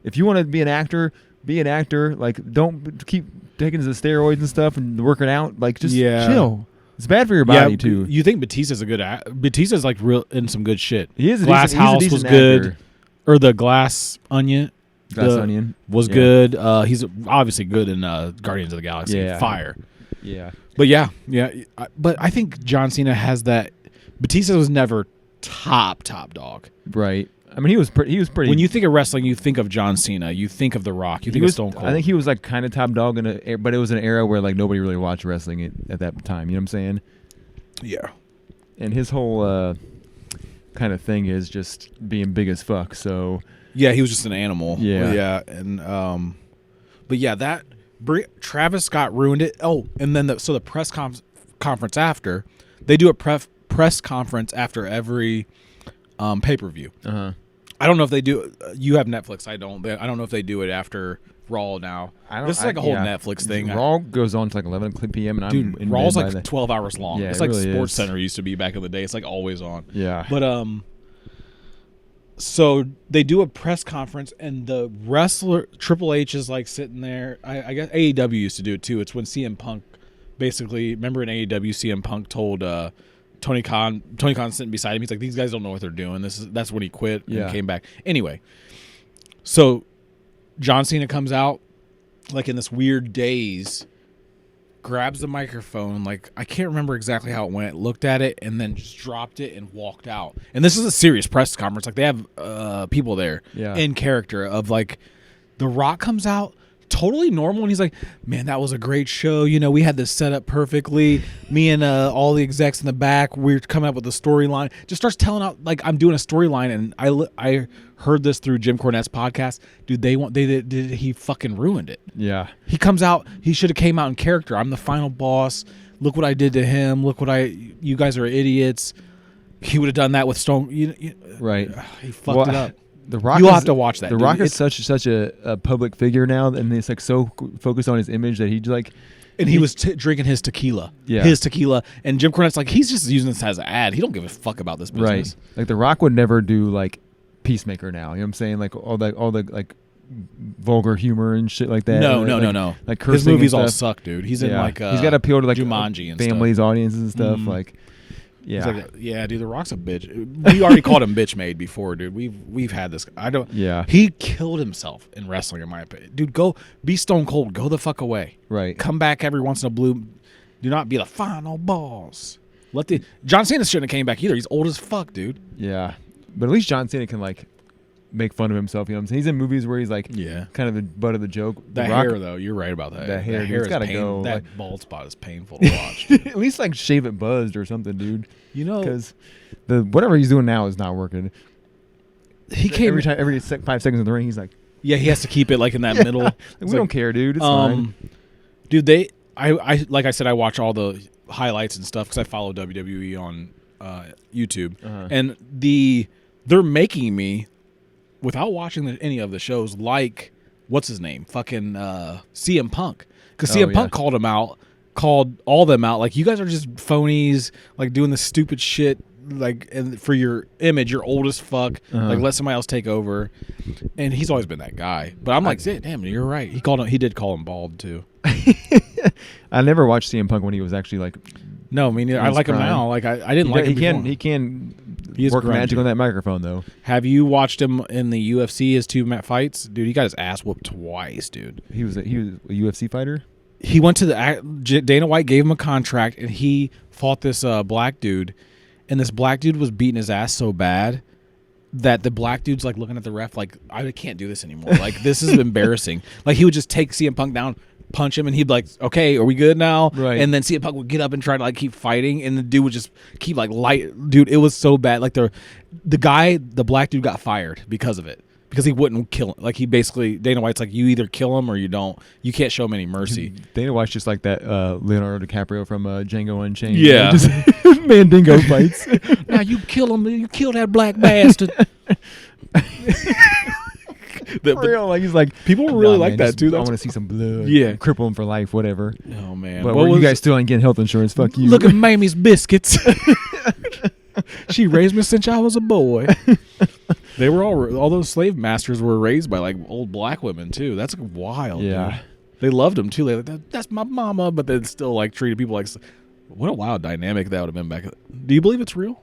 if you want to be an actor, don't keep taking the steroids and stuff and working out. Just chill. It's bad for your body too. You think Batista's a good Batista's real in some good shit. He is. Glass House was good, or the Glass Onion. Onion was good. He's obviously good in Guardians of the Galaxy. Yeah. Fire. Yeah. But but I think John Cena has that. Batista was never top dog. Right. I mean, he was pretty. When you think of wrestling, you think of John Cena. You think of The Rock. You think of Stone Cold. I think he was kind of top dog but it was an era where nobody really watched wrestling at that time. You know what I'm saying? Yeah. And his whole kind of thing is just being big as fuck. So yeah, he was just an animal. Yeah. And but yeah, that Travis Scott ruined it. Oh, and then the press conference after, they do a press conference after every pay-per-view. I don't know if they do. You have Netflix. I don't. I don't know if they do it after Raw now. This is a whole Netflix thing. Raw goes on to 11 p.m. and Raw's 12 hours long. Yeah, it's really Sports is. Center used to be back in the day. It's always on. Yeah. But so they do a press conference, and the wrestler Triple H is sitting there. I guess AEW used to do it too. It's when CM Punk basically, remember in AEW, CM Punk told Tony Khan sitting beside him. He's like, these guys don't know what they're doing. That's when he quit and came back. Anyway, so John Cena comes out in this weird daze, grabs the microphone. I can't remember exactly how it went. Looked at it and then just dropped it and walked out. And this is a serious press conference. They have people there in character of The Rock comes out. Totally normal, and he's like, man, that was a great show. We had this set up perfectly. Me and all the execs in the back, we're coming up with the storyline. Just starts telling out I'm doing a storyline, and I heard this through Jim Cornette's podcast. Dude, he fucking ruined it. Yeah, he comes out. He should have came out in character. I'm the final boss. Look what I did to him. Look what you guys are idiots. He would have done that with Stone. Right. He fucked it up. The Rock. You'll have to watch that. The dude. Rock is such a public figure now, and it's like so focused on his image that he like. And he was drinking his tequila. Yeah. His tequila. And Jim Cornette's like, he's just using this as an ad. He don't give a fuck about this business. Right. Like The Rock would never do like Peacemaker now. You know what I'm saying? Like all the like vulgar humor and shit like that. No. Like cursing. His movies and all stuff. suck, dude. He's in like he's got to appeal to like Jumanji and families, stuff. audiences and stuff. Mhm. Like, yeah, like, yeah, dude. The Rock's a bitch. We already called him bitch made before, dude. We've had this. I don't. Yeah. He killed himself in wrestling, in my opinion. Dude, go be stone cold. Go the fuck away. Right. Come back every once in a blue. Do not be the final boss. John Cena shouldn't have came back either. He's old as fuck, dude. Yeah, but at least John Cena can like make fun of himself. You know what I'm saying? He's in movies where he's like, kind of the butt of the joke. That The Rock, hair, though, you're right about that. That hair, is gotta go. That Like, bald spot is painful to watch. Dude. at least like shave it buzzed or something, dude. You know, Because the whatever he's doing now is not working. he came every 5 seconds in the ring. He's like, yeah, he has to keep it like in that middle. like, we don't care, dude. It's fine. Dude, I like I said, I watch all the highlights and stuff because I follow WWE on YouTube, and they're making me, without watching any of the shows, like what's his name, fucking CM Punk, because CM Punk called all them out, like, you guys are just phonies, like doing this stupid shit, like, and for your image, you're old as fuck, like let somebody else take over, and he's always been that guy. But I'm like, damn, you're right. He did call him bald too. I never watched CM Punk when he was actually like. No, me neither. I like him now. Like I didn't like him before. He can He work grungy. magic on that microphone though. Have you watched him in the UFC? His 2 fights, dude. He got his ass whooped twice, dude. He was a UFC fighter. He went to Dana White gave him a contract, and he fought this black dude, and this black dude was beating his ass so bad that the black dude's like looking at the ref like, I can't do this anymore. Like, this is embarrassing. Like, he would just take CM Punk down, punch him, and he'd be like, okay, are we good now? Right. And then CM Punk would get up and try to like keep fighting, and the dude would just keep like dude, it was so bad. Like the black dude got fired because of it. Because he wouldn't kill him. Like, he basically, Dana White's like, you either kill him or you don't. You can't show him any mercy. Dana White's just like that Leonardo DiCaprio from Django Unchained. Yeah. Just Mandingo fights. Now you kill him. You kill that black bastard. For real, like, he's like, people really "Nah, like man, that just- too. I want to see some blood. Yeah. Cripple him for life, whatever. Oh man, But what you was- guys still ain't getting health insurance. Fuck you. Look at Mamie's biscuits. She raised me since I was a boy. They were all those slave masters were raised by like old black women too. That's wild. Yeah. Dude. They loved them too. They like, that's my mama, but then still like treated people like. What a wild dynamic that would have been back. Do you believe it's real?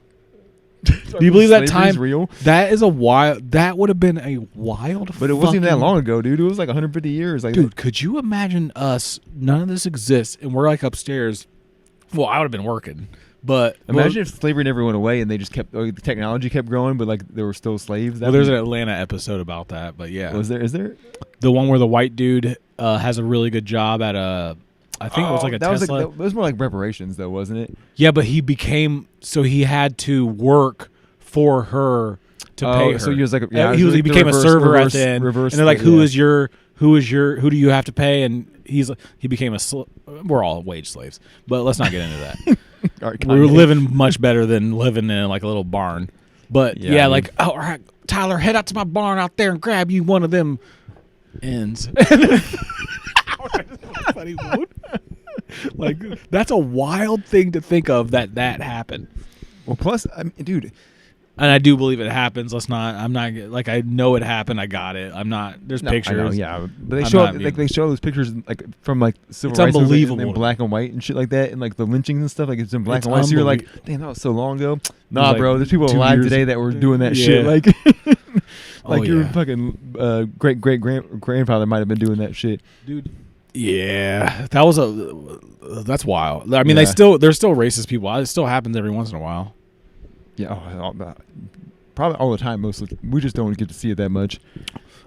Do you believe that Slavery's time? real? That is a wild. That would have been a wild. But it wasn't even that long ago, dude. It was like 150 years. Like, Dude, could you imagine us? None of this exists, and we're like upstairs. Well, I would have been working, but imagine if slavery never went away and they just kept the technology kept growing, but like there were still slaves. Well, there's an Atlanta episode about that, but yeah, Was there? Is there? the one where the white dude has a really good job at a. I think it was like a that Tesla. that was more like reparations, though, wasn't it? Yeah, but he had to work for her to pay her. So he was like, he became a server at the end, and they're like, who do you have to pay? And he became we're all wage slaves, but let's not get into that. All right, We're living much better than living in like a little barn. But Yeah, I mean- like, all right, Tyler, head out to my barn out there and grab you one of them ends. Funny mode. Like, that's a wild thing to think of that happened. Well, plus, I mean, dude, And I do believe it happens. I'm not like, I know it happened. I got it. I'm not. There's pictures. I know, yeah, but they I'm show not they show those pictures like from like civil It's rights movement unbelievable. in black and white and shit like that, and like the lynchings and stuff. Like it's in black and white. So you're like, damn, that was so long ago. Nah, like bro, there's people 2 alive years. today that were doing that Yeah. shit. Like, like Oh, your yeah. fucking great grandfather might have been doing that shit. Dude. Yeah, that was that's wild. I mean, Yeah. there's still racist people. It still happens every once in a while. Yeah, probably all the time. Mostly, we just don't get to see it that much.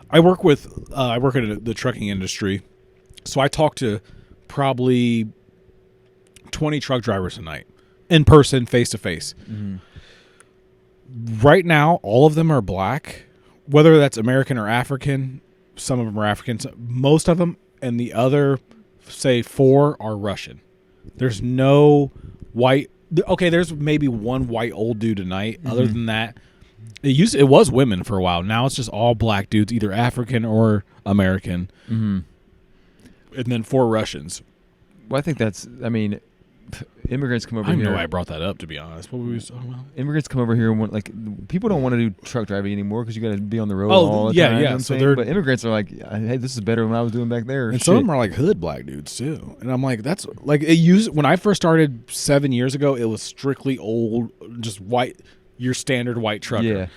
I work at the trucking industry, so I talk to probably 20 truck drivers a night, in person, face to face. Right now, all of them are black, whether that's American or African. Some of them are African. Most of them, and the other, say 4, are Russian. There's no white. Okay, there's maybe one white old dude tonight. Other than that, It was women for a while. Now it's just all black dudes, either African or American, and then 4 Russians. Well, I think that's. I mean, immigrants come over I here. don't know why I brought that up, to be honest. What were we talking about? Immigrants come over here and want, like, people don't want to do truck driving anymore because you got to be on the road Oh, all the yeah, time. yeah. You know what I'm So saying? But immigrants are like, hey, this is better than what I was doing back there. And some of them are like hood black dudes too. And I'm like, that's like it used when I first started 7 years ago. It was strictly old, just white, your standard white trucker. Yeah.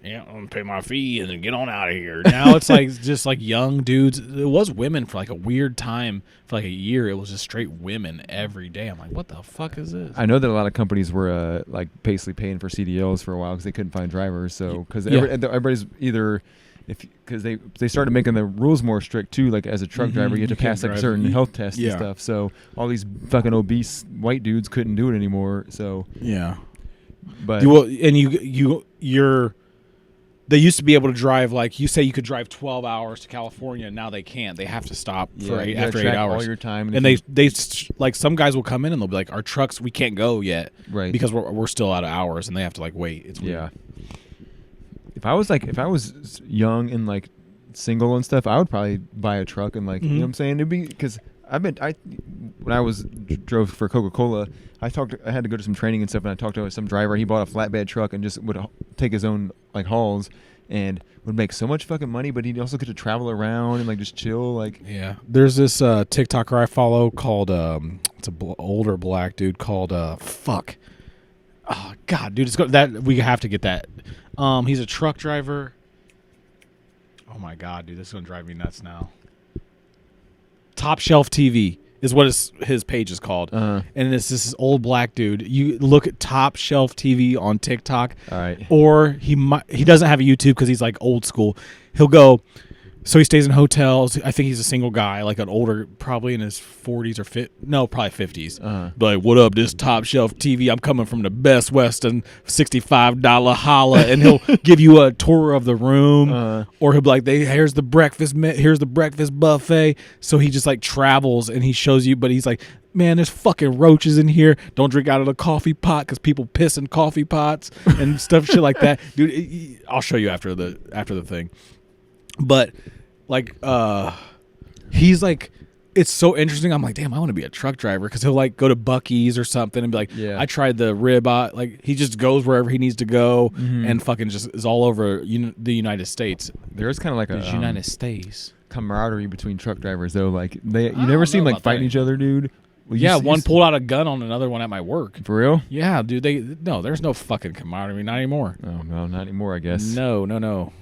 Yeah, I'm gonna pay my fee and then get on out of here. Now it's like just like young dudes. It was women for like a weird time. For like a year, it was just straight women every day. I'm like, what the fuck is this? I know that a lot of companies were like basically paying for CDLs for a while because they couldn't find drivers. So because everybody's either because they started making the rules more strict too. Like as a truck driver, you have to pass like certain health tests and stuff. So all these fucking obese white dudes couldn't do it anymore. So yeah, but you're. They used to be able to drive, like you say, you could drive 12 hours to California. Now they can't. They have to stop for after 8 hours. All your time, and they like some guys will come in and they'll be like, "Our trucks, we can't go yet, right? Because we're still out of hours," and they have to like wait. It's weird. If I was young and like single and stuff, I would probably buy a truck and like you know what I'm saying. It'd be because when I drove for Coca-Cola, I had to go to some training and stuff, and I talked to some driver. He bought a flatbed truck and just would take his own like hauls and would make so much fucking money, but he'd also get to travel around and like just chill. Like there's this TikToker I follow called it's a older black dude called fuck. Oh God, dude, we have to get that. He's a truck driver. Oh my God, dude, this is gonna drive me nuts now. Top Shelf TV is what his page is called, and it's this old black dude. You look at Top Shelf TV on TikTok, all right, or he doesn't have a YouTube because he's like old school. He'll go, so he stays in hotels. I think he's a single guy, like an older, probably in his 40s or probably 50s. But like, what up, this Top Shelf TV? I'm coming from the Best Western, $65 holla, and he'll give you a tour of the room, or he'll be like, here's the breakfast buffet. So he just like travels and he shows you, but he's like, man, there's fucking roaches in here. Don't drink out of the coffee pot because people piss in coffee pots and stuff, shit like that, dude. I'll show you after the thing. But like he's like, it's so interesting. I'm like, damn, I want to be a truck driver because he'll like go to Buc-ee's or something and be like, I tried the ribeye. Like he just goes wherever he needs to go and fucking just is all over the United States. There is kind of like a United States camaraderie between truck drivers though. Like you never seem like fighting each other, dude. Well, one pulled out a gun on another one at my work. For real? Yeah, dude. There's no fucking camaraderie, not anymore. Oh no, not anymore. I guess. No.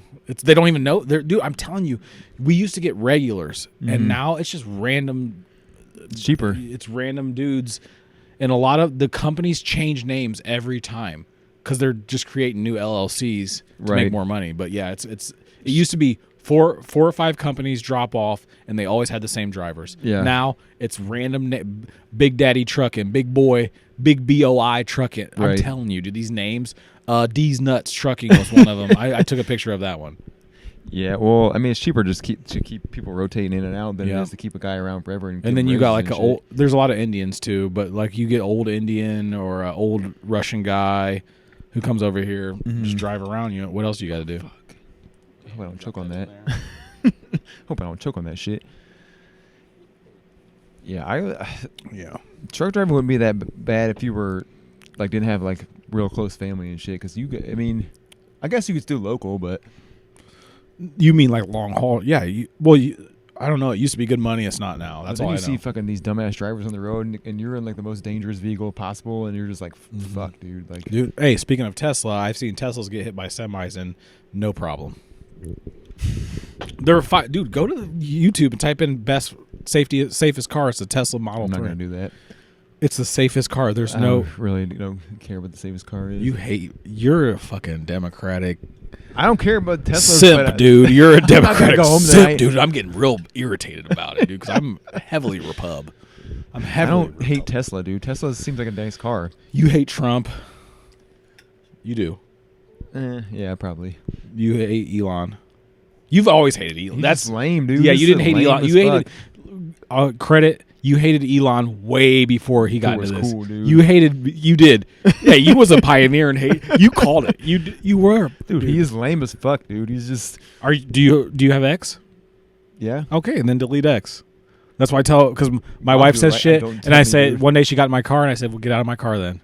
They don't even know. Dude, I'm telling you, we used to get regulars, and now it's just random. It's cheaper. It's random dudes, and a lot of the companies change names every time because they're just creating new LLCs to make more money. But yeah, it used to be four or five companies drop off, and they always had the same drivers. Yeah. Now it's random Big Daddy Trucking, Big Boy, Big BOI Trucking. I'm telling you, dude, these names. D's Nuts Trucking was one of them. I took a picture of that one. Yeah, well, I mean, it's cheaper just to keep people rotating in and out than it is to keep a guy around forever. And then you got like there's a lot of Indians too, but like you get old Indian or an old Russian guy who comes over here, just drive around you. What else do you got to do? Fuck. Hope I don't choke on that. Hope I don't choke on that shit. Yeah, truck driving wouldn't be that bad if you were like didn't have like real close family and shit. Because I guess you could do local, but you mean like long haul? Yeah. I don't know. It used to be good money. It's not now. That's all I know. You see fucking these dumbass drivers on the road, and you're in like the most dangerous vehicle possible, and you're just like, fuck, dude. Like, dude. Hey, speaking of Tesla, I've seen Teslas get hit by semis and no problem. There are dude. Go to YouTube and type in safest car. It's a Tesla Model 3. I'm not gonna do that. It's the safest car. There's really don't care what the safest car is. You're a fucking Democratic. I don't care about Tesla. Simp, dude. You're a Democratic simp, dude. I'm getting real irritated about it, dude, because I'm heavily Repub. I don't hate Tesla, dude. Tesla seems like a nice car. You hate Trump. You do. Yeah, probably. You hate Elon. You've always hated Elon. That's lame, dude. Yeah, you didn't hate Elon. You hated credit. You hated Elon way before he got into this. Cool, dude. You did. Yeah, you was a pioneer and hate. You called it. You were. Dude, he is lame as fuck, dude. He's just. Do you have X? Yeah. Okay, and then delete X. That's why I tell, because my wife says shit, and I say one day she got in my car and I said, "Well, get out of my car then.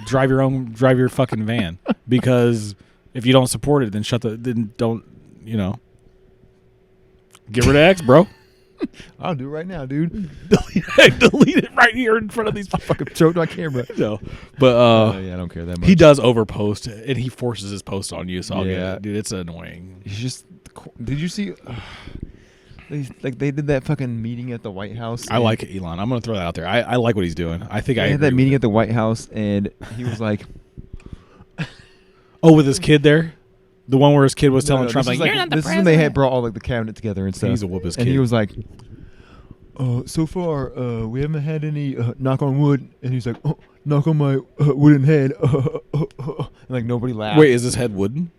drive your fucking van, because if you don't support it, then don't get rid of X, bro." I'll do it right now, dude. Delete it right here in front of these. Fucking choked my camera. No, but yeah, I don't care that much. he does overpost, and he forces his post on you. So I'll get Yeah. it. Dude, it's annoying. He's just. Did you see? They did that fucking meeting at the White House. I like Elon. I'm gonna throw that out there. I like what he's doing. I think I had that agree meeting with at the White House, and he was like, with his kid there, the one where his kid was telling Trump, this like, is "You're not the this is president." when they had brought all like the cabinet together and stuff. He's a whoop his and kid. he was like, so far we haven't had any knock on wood, and he's like, oh, knock on my wooden head, and like nobody laughed. Wait, is his head wooden?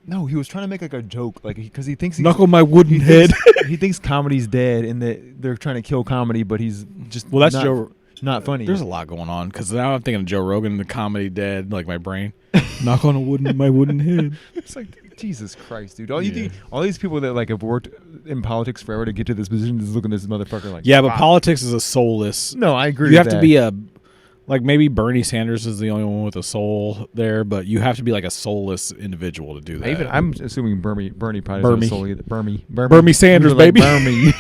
No, he was trying to make like a joke, like because he thinks Knuckle my wooden head. He thinks comedy's dead, and that they're trying to kill comedy, but he's just Well, that's not, Joe. Not funny. There's a lot going on, because now I'm thinking of Joe Rogan, the comedy dead, like my brain. Knock on my wooden head. It's like Jesus Christ, dude! All these people that like have worked in politics forever to get to this position is looking at this motherfucker like. Yeah, but wow. politics is a soulless. No, I agree. You with have to that. be like maybe Bernie Sanders is the only one with a soul there, but you have to be like a soulless individual to do that. Even I'm assuming Bernie probably Bernie. doesn't have a soul either. Bernie Sanders, like baby. Bernie.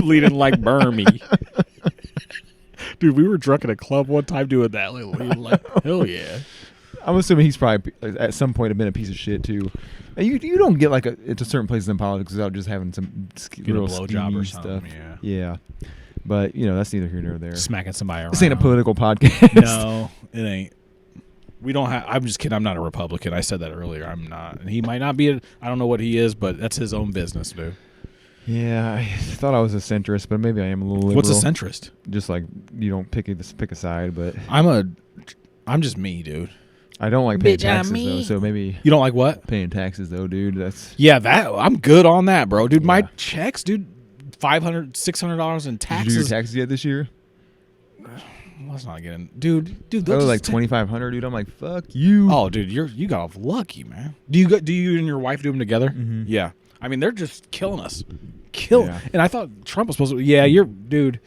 Leading like Bernie. Dude, we were drunk at a club one time doing that. Like, hell yeah. I'm assuming he's probably at some point have been a piece of shit too. And you don't get like into certain places in politics without just having some real a blowjob or schemy something. stuff. Yeah. But that's neither here nor there. Smacking somebody around. This ain't a political podcast. No, it ain't. We don't have. I'm just kidding. I'm not a Republican. I said that earlier. I'm not. And he might not be. I don't know what he is, but that's his own business, dude. Yeah, I thought I was a centrist, but maybe I am a little liberal. What's a centrist? Just like you don't pick a side, but I'm just me, dude. I don't like paying taxes though. So maybe You don't like what? paying taxes though, dude. That's Yeah, I'm good on that, bro. Dude, my Yeah. checks, dude, $500, $600 in Did taxes. you do your taxes yet this year? Let's not get in, dude. I they'll was just like take- 2,500, dude. I'm like, fuck you. Oh, dude, you got off lucky, man. Do you and your wife do them together? Mhm. Yeah. I mean, they're just killing us. Yeah. And I thought Trump was supposed to. Yeah, dude.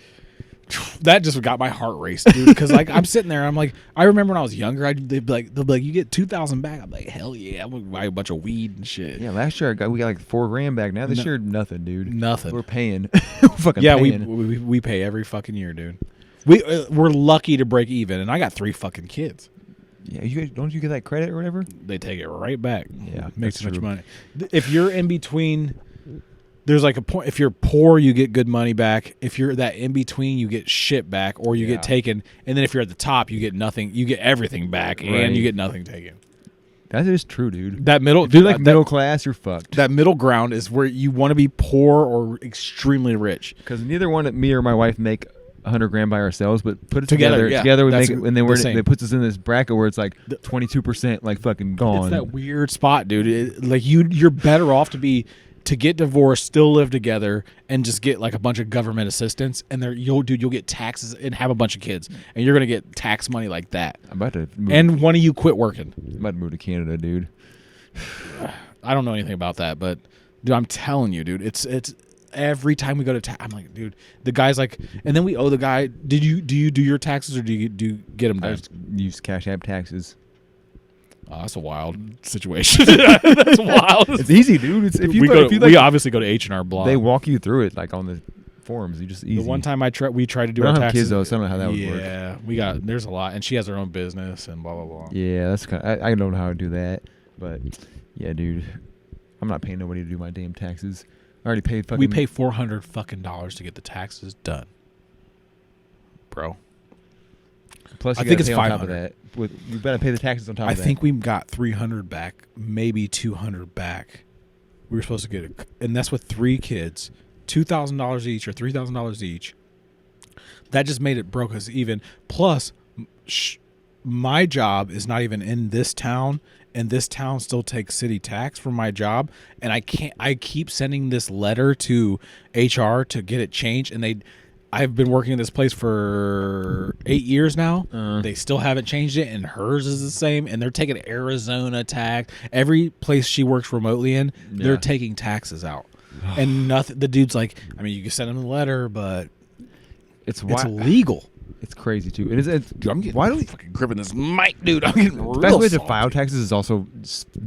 That just got my heart raced, dude. Because like I'm sitting there, I'm like, I remember when I was younger, they'll be like, you get 2,000 back. I'm like, hell yeah, I'm gonna buy a bunch of weed and shit. Yeah, last year we got like $4,000 back. Now this year, nothing, dude. Nothing. We're paying. We're fucking Yeah, paying. we pay every fucking year, dude. We're lucky to break even, and I got 3 fucking kids. Yeah, you guys, don't you get that credit or whatever? They take it right back. Yeah, Makes that's too much true. money. If you're in between, there's like a point. If you're poor, you get good money back. If you're that in between, you get shit back, or you Yeah. get taken. And then if you're at the top, you get nothing. You get everything back, Right. and you get nothing taken. That is true, dude. That middle, If you're like that, middle class, you're fucked. that middle ground is where you want to be poor or extremely rich. Because neither one of me or my wife make $100,000 by ourselves, but put it Together, together. yeah. Together we That's make it, and then the same. it puts us in this bracket where it's like 22%, like fucking gone. It's that weird spot, dude. Like you're better off to get divorced, still live together, and just get like a bunch of government assistance, and you'll get taxes and have a bunch of kids, and you're gonna get tax money like that. I'm about to move. And one of you quit working. I'm about to move to Canada, dude. I don't know anything about that, but dude, I'm telling you, dude, it's every time we go to I'm like, dude, the guy's like, and then we owe the guy. Do you do your taxes or do you get them I done? just use Cash App taxes. Oh, that's a wild situation. That's wild. It's easy, dude. It's if you we go, if you like, we obviously go to H&R Block. they walk you through it like on the forums. You just easy. The one time we tried to do We our don't have taxes. kids though, so I don't know how that would work. Yeah, there's a lot, and she has her own business and blah blah blah. Yeah, that's kind of, I don't know how to do that, but yeah, dude, I'm not paying nobody to do my damn taxes. I already paid fucking. We pay $400 fucking to get the taxes done, bro. Plus, I you think gotta it's pay on top of $500. that. You better pay the taxes on top I of that. think we got $300 back, maybe $200 back. We were supposed to get it, and that's with 3 kids, $2,000 each or $3,000 each. That just made it broke us even. Plus, my job is not even in this town, and this town still takes city tax for my job, and I keep sending this letter to HR to get it changed, and I've been working in this place for 8 years now. Uh. They still haven't changed it, and hers is the same. And they're taking Arizona tax. Every place she works remotely in, they're taking taxes out. And nothing. The dude's like, I mean, you can send them a letter, but it's illegal. It's crazy too. Dude, I'm getting why do we fucking gripping this mic, dude? I'm getting real. The best way to salty. file taxes is also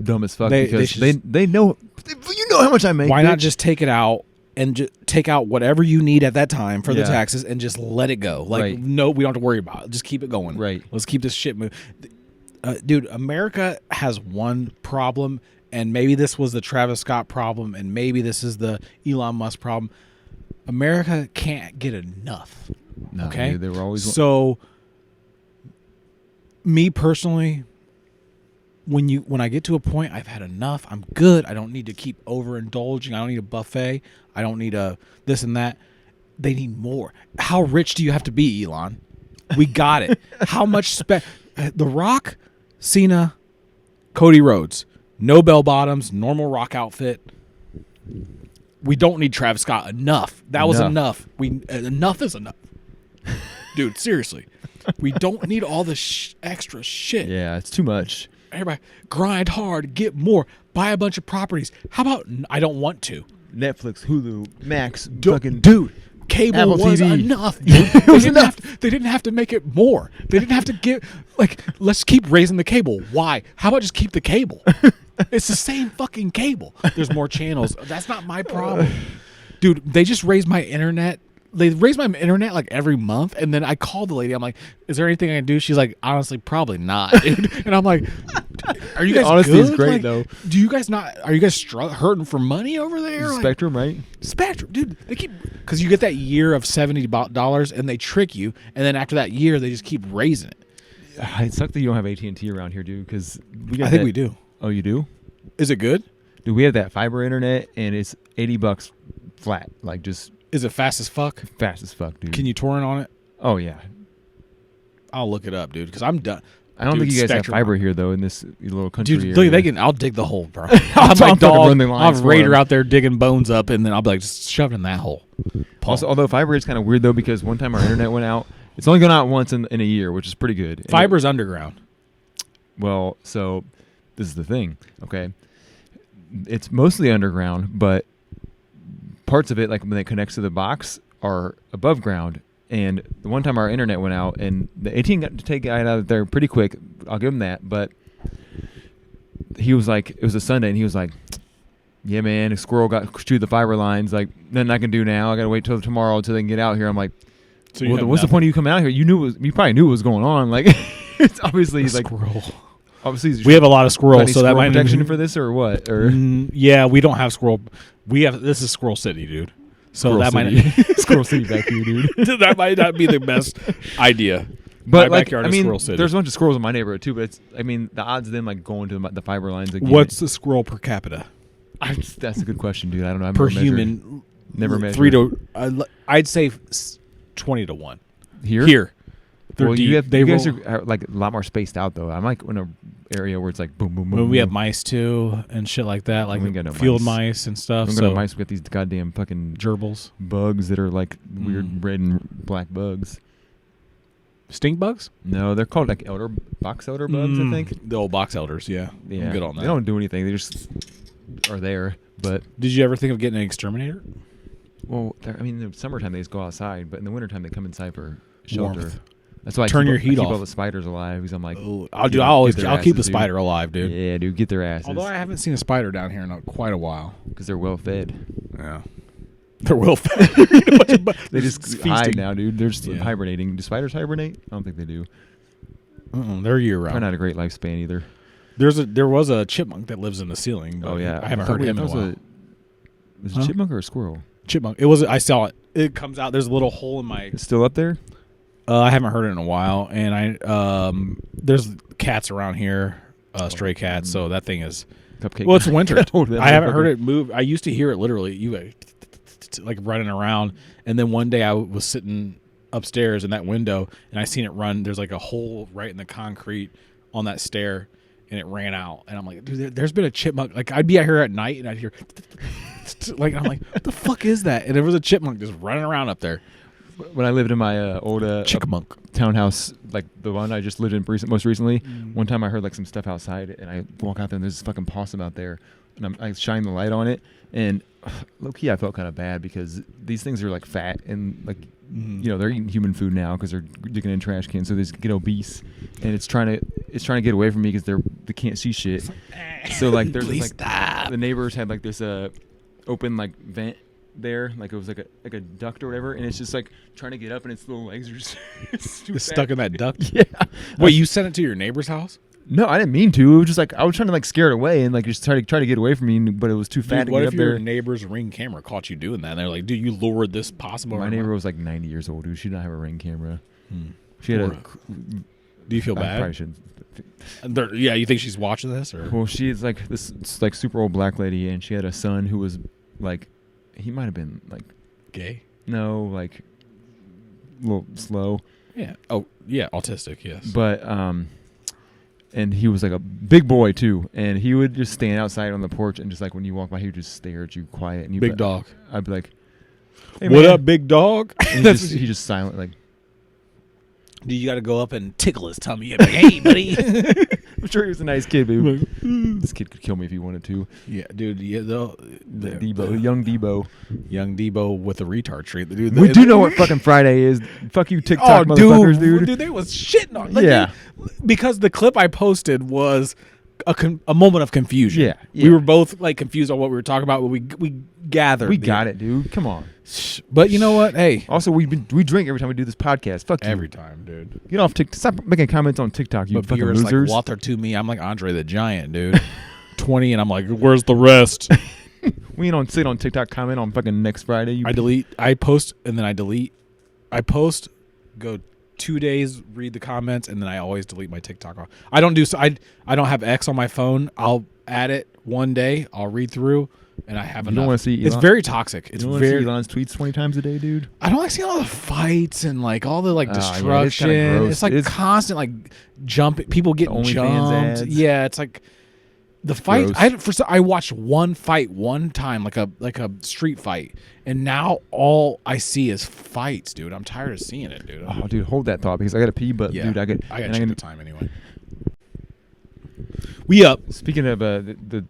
dumb as fuck They because they know. You know how much I make. Why bitch. not just take it out and just take out whatever you need at that time for the taxes and just let it go? Like, no, we don't have to worry about it. Just keep it going. Right. Let's keep this shit moving. Dude, America has one problem, and maybe this was the Travis Scott problem, and maybe this is the Elon Musk problem. America can't get enough. No, okay? Dude, they were always so, me personally, when I get to a point, I've had enough. I'm good. I don't need to keep overindulging. I don't need a buffet. I don't need a this and that. They need more. How rich do you have to be, Elon? We got it. How much The Rock, Cena, Cody Rhodes, no bell bottoms, normal Rock outfit. We don't need Travis Scott. Enough. That was enough. Enough is enough. Dude, seriously. We don't need all the extra shit. Yeah, it's too much. Everybody, grind hard, get more, buy a bunch of properties. How about I don't want to? Netflix, Hulu, Max, fucking dude. Cable Apple was TV. enough. Dude. It was enough. They didn't have to make it more. They didn't have to get let's keep raising the cable. Why? How about just keep the cable? It's the same fucking cable. There's more channels. That's not my problem. Dude, they just raised my internet. They raise my internet like every month, and then I call the lady. I'm like, "Is there anything I can do?" She's like, "Honestly, probably not." Dude. And I'm like, "Are you guys honesty good? is great like, though. Do you guys not? Are you guys hurting for money over there?" Spectrum, right? Spectrum, dude. They keep because you get that year of $70, and they trick you, and then after that year, they just keep raising it. It sucks that you don't have AT&T around here, dude. Because I think we do. Oh, you do? Is it good? Dude, we have that fiber internet, and it's $80 flat. Like just. Is it fast as fuck? Fast as fuck, dude. Can you torrent on it? Oh yeah. I'll look it up, dude. Because I'm done. I don't think you guys Spectrum. have fiber here though in this little country. Dude, area. they can. I'll dig the hole, bro. I'll I'm like dog. run the lines I'll have for Raider him. out there digging bones up, and then I'll be like, just shove it in that hole. Also, although fiber is kind of weird though because one time our internet went out. It's only gone out once in a year, which is pretty good. And Fiber's underground. Well, so this is the thing. Okay, it's mostly underground, but parts of it, like when it connects to the box, are above ground. And the one time our internet went out, and the AT&T guy out of there pretty quick. I'll give him that. But he was like, it was a Sunday, and he was like, "Yeah, man, a squirrel got through the fiber lines. Like, nothing I can do now. I got to wait till tomorrow till they can get out here." I'm like, So well, what's the point of you coming out here? You probably knew what was going on. Like, it's obviously like squirrel. Obviously, We have a lot of squirrels, so that squirrel might protection for this or what? Or yeah, we don't have squirrel. This is Squirrel City, dude. So Squirrel that City. might Squirrel City back here, dude. that might not be the best idea. But My like, backyard I is mean, Squirrel City. there's a bunch of squirrels in my neighborhood too. But the odds of them like going to the fiber lines again. What's the squirrel per capita That's a good question, dude. I don't know. I've per never measured. human? Never measured. 3 to. I'd say 20 to 1. Here. They're Well, deep. you They guys roll- are like a lot more spaced out though. I'm like in a area where it's like boom, boom, boom. Well, we have boom. mice too and shit like that, like We ain't got no field mice. mice and stuff. I'm So gonna mice. We got these goddamn fucking gerbils, bugs that are like weird red and black bugs. stink bugs. No, they're called like box elder bugs. I think. the old box elders. Yeah, Yeah, I'm good on that. They don't do anything. They just are there. But Did you ever think of getting an exterminator? well, I mean, in the summertime they just go outside, but in the wintertime they come inside for shelter. Warmth. That's why Turn I your keep heat all off. the spiders alive because I'm like, Oh, get I'll their keep a asses, dude. spider alive, dude. Yeah, dude, get their asses. Although I haven't seen a spider down here in quite a while. Because they're well fed. Yeah, they're well fed. They just hide now, dude. They're just hibernating. Do spiders hibernate? I don't think they do. They're year Probably round. not a great lifespan either. There was a chipmunk that lives in the ceiling. But Oh yeah, I haven't heard him in a while. Was it a chipmunk or a squirrel? Chipmunk. It was. I saw it. It comes out. There's a little hole in my. It's still up there. I haven't heard it in a while, and there's cats around here, stray cats. So that thing is. Cupcake. Well, it's winter. Oh, that I haven't heard motherfucker. it move. I used to hear it literally. Like running around, and then one day I was sitting upstairs in that window, and I seen it run. There's like a hole right in the concrete on that stair, and it ran out. And I'm like, dude, there's been a chipmunk. Like I'd be out here at night, and I'd hear like I'm like, what the fuck is that? And there was a chipmunk just running around up there. when I lived in my old Chickamunk. townhouse, like the one I just lived in most recently, one time I heard like some stuff outside, and I walk out there and there's this fucking possum out there, and I shine the light on it, and low key I felt kind of bad because these things are like fat and like they're eating human food now because they're digging in trash cans, so they just get obese, and it's trying to get away from me because they can't see shit. So like there's like the neighbors had like this open like vent there, like it was like a duct or whatever, and it's just like trying to get up, and its little legs are just stuck in that duct. Yeah. Wait, you sent it to your neighbor's house? No, I didn't mean to. It was just like I was trying to like scare it away and like just try to get away from me, but it was too fat to what get if up your there. neighbor's Ring camera caught you doing that? And they're like, dude, you lured this possum. My neighbor was like 90 years old, dude. She didn't have a Ring camera. She had Do you feel bad? I probably shouldn't. Yeah, you think she's watching this? Or? Well, she's like this like super old black lady, and she had a son who was like, he might have been like gay. No, like a little slow. Yeah. Oh, yeah, autistic. Yes. But and he was like a big boy too, and he would just stand outside on the porch and just like when you walk by, he would just stare at you quiet. And big dog. I'd be like, hey, what up, big dog? And he just silent like. Dude, you got to go up and tickle his tummy. You'd be like, hey, buddy. I'm sure he was a nice kid, baby. This kid could kill me if he wanted to. Yeah, dude. Yeah, Young Debo with a retard trait. Dude, we do know what fucking Friday is. Fuck you, TikTok motherfuckers, dude. Dude, they was shitting on. Like, yeah, because the clip I posted was a moment of confusion. Yeah. We were both like confused on what we were talking about, but we gathered. We got it, dude. Come on. But you know what? Hey. Also, we drink every time we do this podcast. Fuck you. Every time, dude. Get off TikTok. Stop making comments on TikTok, you fucking losers. Like Walter to me. I'm like Andre the Giant, dude. 20, and I'm like, where's the rest? We ain't sit on TikTok, comment on fucking next Friday. I post, and then I delete. I post, go 2 days, read the comments, and then I always delete my TikTok. I don't don't have X on my phone. I'll add it one day. I'll read through. And I have enough. You don't want to see Elon? It's very toxic. It's very. See Elon's tweets 20 times a day, dude. I don't like seeing all the fights and like all the like destruction. Yeah, it's like constant like jumping, people getting jumped. Ads. Yeah, it's like the fight. I watched one fight one time, like a street fight, and now all I see is fights, dude. I'm tired of seeing it, dude. Oh, dude, hold that thought because I got to pee. But dude, I got the time anyway. We up. Speaking of the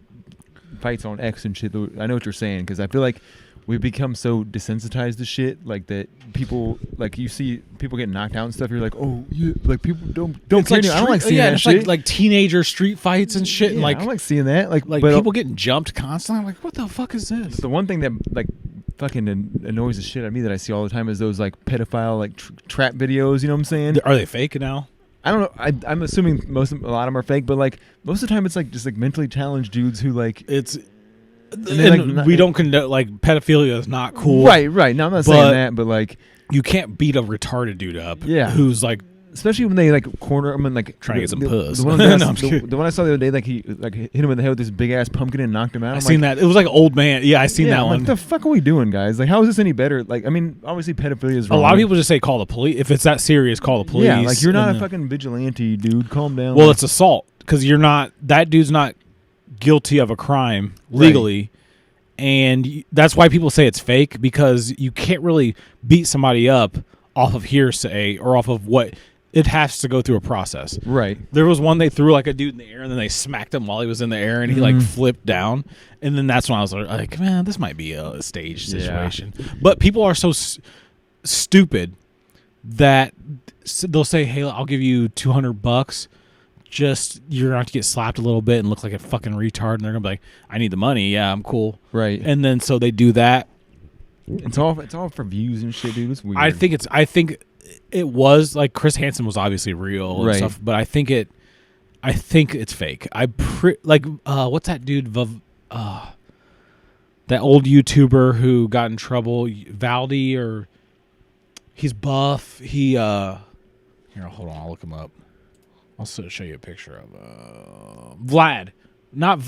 fights on X and shit, I know what you're saying because I feel like we've become so desensitized to shit, like that people like you see people getting knocked out and stuff. You're like, oh yeah, like people don't care. Like I don't like seeing that it's shit. like teenager street fights and shit. Yeah, and like I don't like seeing that. Like people getting jumped constantly. I'm like, what the fuck is this? The one thing that like fucking annoys the shit out of me that I see all the time is those like pedophile like trap videos. You know what I'm saying? Are they fake now? I don't know. I'm assuming a lot of them are fake, but like most of the time it's like just like mentally challenged dudes who like it's. And we don't condone like pedophilia is not cool. Right. No, I'm not saying that, but like you can't beat a retarded dude up. Yeah. Who's like, especially when they like corner him and like trying to get some puss. The one I saw the other day, like he like hit him in the head with this big ass pumpkin and knocked him out. I seen that. It was like an old man. Yeah, I seen that one. What the fuck are we doing, guys? Like, how is this any better? Like, I mean, obviously pedophilia is wrong. A lot of people just say call the police. If it's that serious, call the police. Yeah, like you're not a fucking vigilante, dude. Calm down. Well, it's assault because you're not. That dude's not guilty of a crime legally. Right. And that's why people say it's fake, because you can't really beat somebody up off of hearsay or off of what it has to go through a process. Right. There was one they threw like a dude in the air and then they smacked him while he was in the air and he like flipped down. And then that's when I was like, man, this might be a stage situation. Yeah. But people are so stupid that they'll say, hey, I'll give you $200. Just you're gonna have to get slapped a little bit and look like a fucking retard, and they're gonna be like, "I need the money, yeah, I'm cool." Right. And then so they do that. It's all for views and shit, dude. It's weird. I think it was like Chris Hansen was obviously real and stuff, but I think it's fake. What's that dude? That old YouTuber who got in trouble, Valdi, or he's buff. Here, hold on, I'll look him up. I'll show you a picture of Vlad, not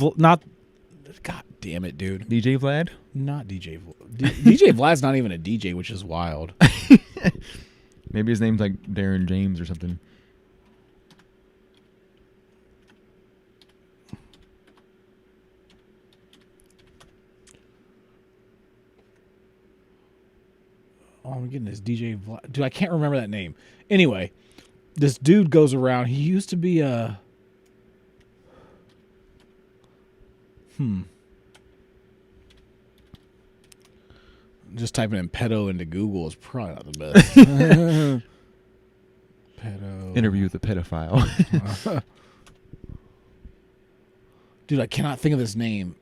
God damn it, dude. DJ Vlad, not DJ. DJ Vlad's not even a DJ, which is wild. Maybe his name's like Darren James or something. I'm getting this DJ. Dude, I can't remember that name. Anyway, this dude goes around. He used to be a. Just typing in pedo into Google is probably not the best. Pedo. Interview with a pedophile. Dude, I cannot think of his name.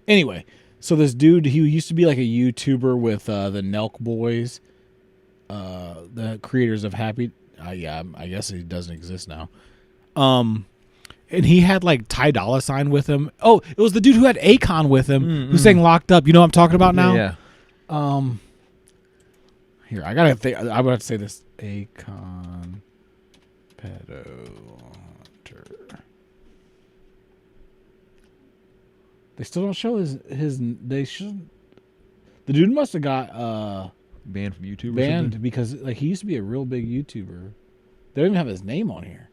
Anyway, so this dude, he used to be like a YouTuber with the Nelk Boys, the creators of Happy. Yeah, I guess he doesn't exist now. And he had like Ty Dolla $ign with him. Oh, it was the dude who had Akon with him, who sang "Locked Up." You know what I'm talking about now? Yeah. Here, I gotta think. I'm about to say this. Akon pedo hunter. They still don't show his. They should. The dude must have got Banned from YouTube. banned because like he used to be a real big YouTuber. They don't even have his name on here.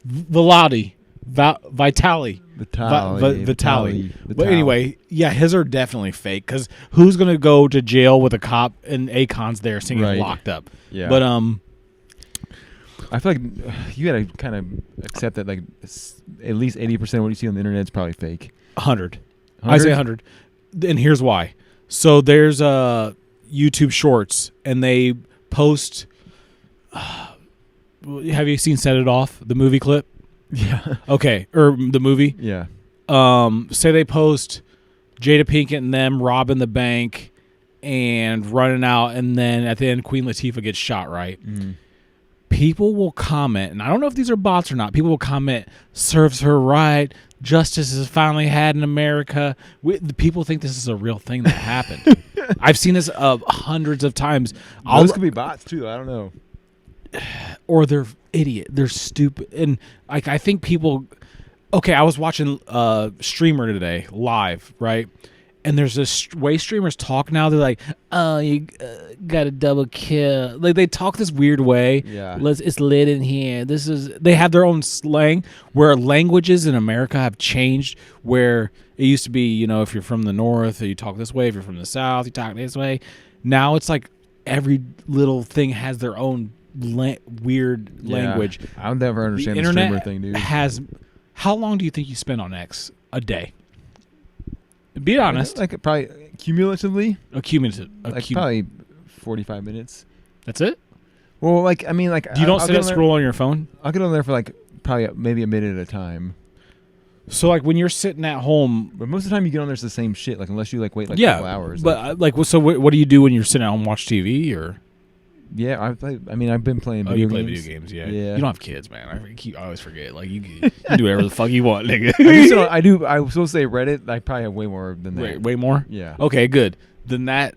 Vitali. Vitali. But anyway, yeah, his are definitely fake because who's gonna go to jail with a cop and Akon's there singing "Locked Up"? Yeah. But I feel like you gotta kind of accept that like at least 80% of what you see on the internet is probably fake. 100. I say 100, and here's why. So there's YouTube Shorts, and they post. Have you seen "Set It Off," the movie clip? Yeah. Okay, or the movie. Yeah. Say they post Jada Pinkett and them robbing the bank and running out, and then at the end Queen Latifah gets shot, right? Mm. People will comment, and I don't know if these are bots or not. People will comment, "Serves her right. Justice is finally had in America." The people think this is a real thing that happened. I've seen this hundreds of times. Those could be bots too. I don't know. Or they're idiot. They're stupid. And I think people. Okay, I was watching streamer today live, right? And there's this way streamers talk now. They're like, "Oh, you got a double kill." Like they talk this weird way. Yeah, it's lit in here. They have their own slang where languages in America have changed. Where it used to be, you know, if you're from the north, you talk this way. If you're from the south, you talk this way. Now it's like every little thing has their own weird language. I'll never understand the internet streamer thing, dude. How long do you think you spend on X a day? Be honest. Like probably cumulatively. Probably 45 minutes. That's it? Well, like I mean, like you don't sit and scroll on your phone? I'll get on there for like probably maybe a minute at a time. So like when you're sitting at home, but most of the time you get on there's the same shit. Like unless you like wait like a couple hours. But so what do you do when you're sitting at home watch TV or? Yeah, I've been playing video games. Play video games, yeah. Yeah. You don't have kids, man. I always forget. Like you do whatever the fuck you want, nigga. I was supposed to say Reddit. I probably have way more than that. Way more? Yeah. Okay, good. Then that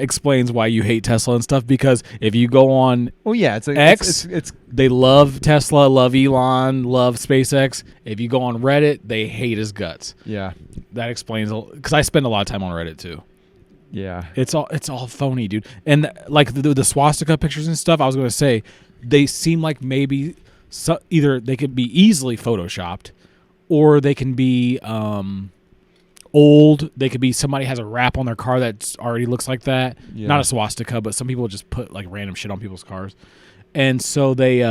explains why you hate Tesla and stuff. Because if you go on, it's like X, it's they love Tesla, love Elon, love SpaceX. If you go on Reddit, they hate his guts. Yeah. That explains because I spend a lot of time on Reddit too. Yeah, it's all phony, dude. And like the swastika pictures and stuff, I was gonna say, they seem like maybe either they could be easily photoshopped, or they can be old. They could be somebody has a wrap on their car that already looks like that. Yeah. Not a swastika, but some people just put like random shit on people's cars, and so they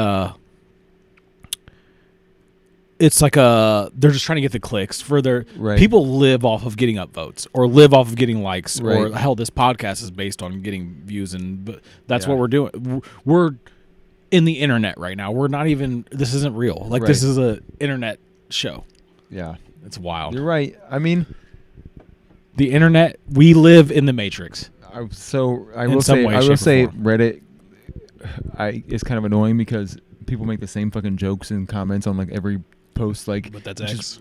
it's like they're just trying to get the clicks for their people live off of getting upvotes or live off of getting likes or hell, this podcast is based on getting views, and that's what we're doing. We're in the internet right now. We're not even, this isn't real. Like this is a internet show. Yeah. It's wild. You're right. I mean, the internet, we live in the Matrix. I will say Reddit is kind of annoying because people make the same fucking jokes and comments on like every post, like, but that's X.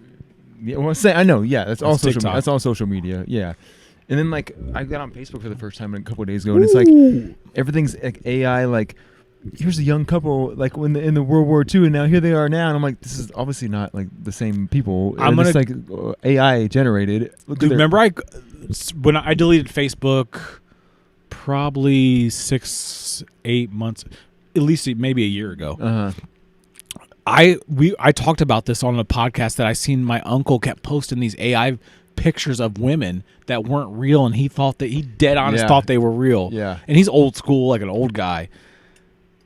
I know, yeah, that's all social. TikTok. That's all social media, yeah. And then like I got on Facebook for the first time a couple of days ago, and it's like everything's like AI. Like here's a young couple like in the World War II, and now here they are now, and I'm like, this is obviously not like the same people. It's like AI generated. Dude, remember when I deleted Facebook, probably 6-8 months, at least maybe a year ago. Uh-huh. I talked about this on a podcast that I seen my uncle kept posting these AI pictures of women that weren't real, and he dead honest Yeah. thought they were real. Yeah. And he's old school, like an old guy.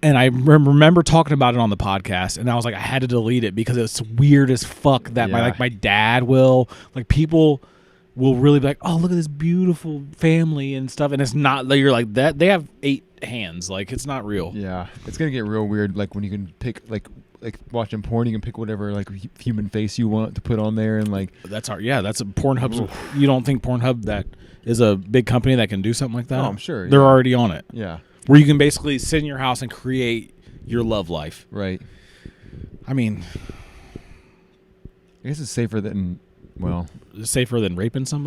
And I remember talking about it on the podcast, and I was like, I had to delete it because it's weird as fuck that my dad will, like, people will really be like, oh, look at this beautiful family and stuff, and it's not like you're like that. They have 8 hands, like it's not real. Yeah, it's gonna get real weird. Like when you can pick like watching porn, you can pick whatever like human face you want to put on there, and like That's our that's a Pornhub. You don't think Pornhub that is a big company that can do something like that? Oh, I'm sure, they're yeah. already on it. yeah, Where you can basically sit in your house and create your love life. right. I mean, I guess it's safer than safer than raping somebody.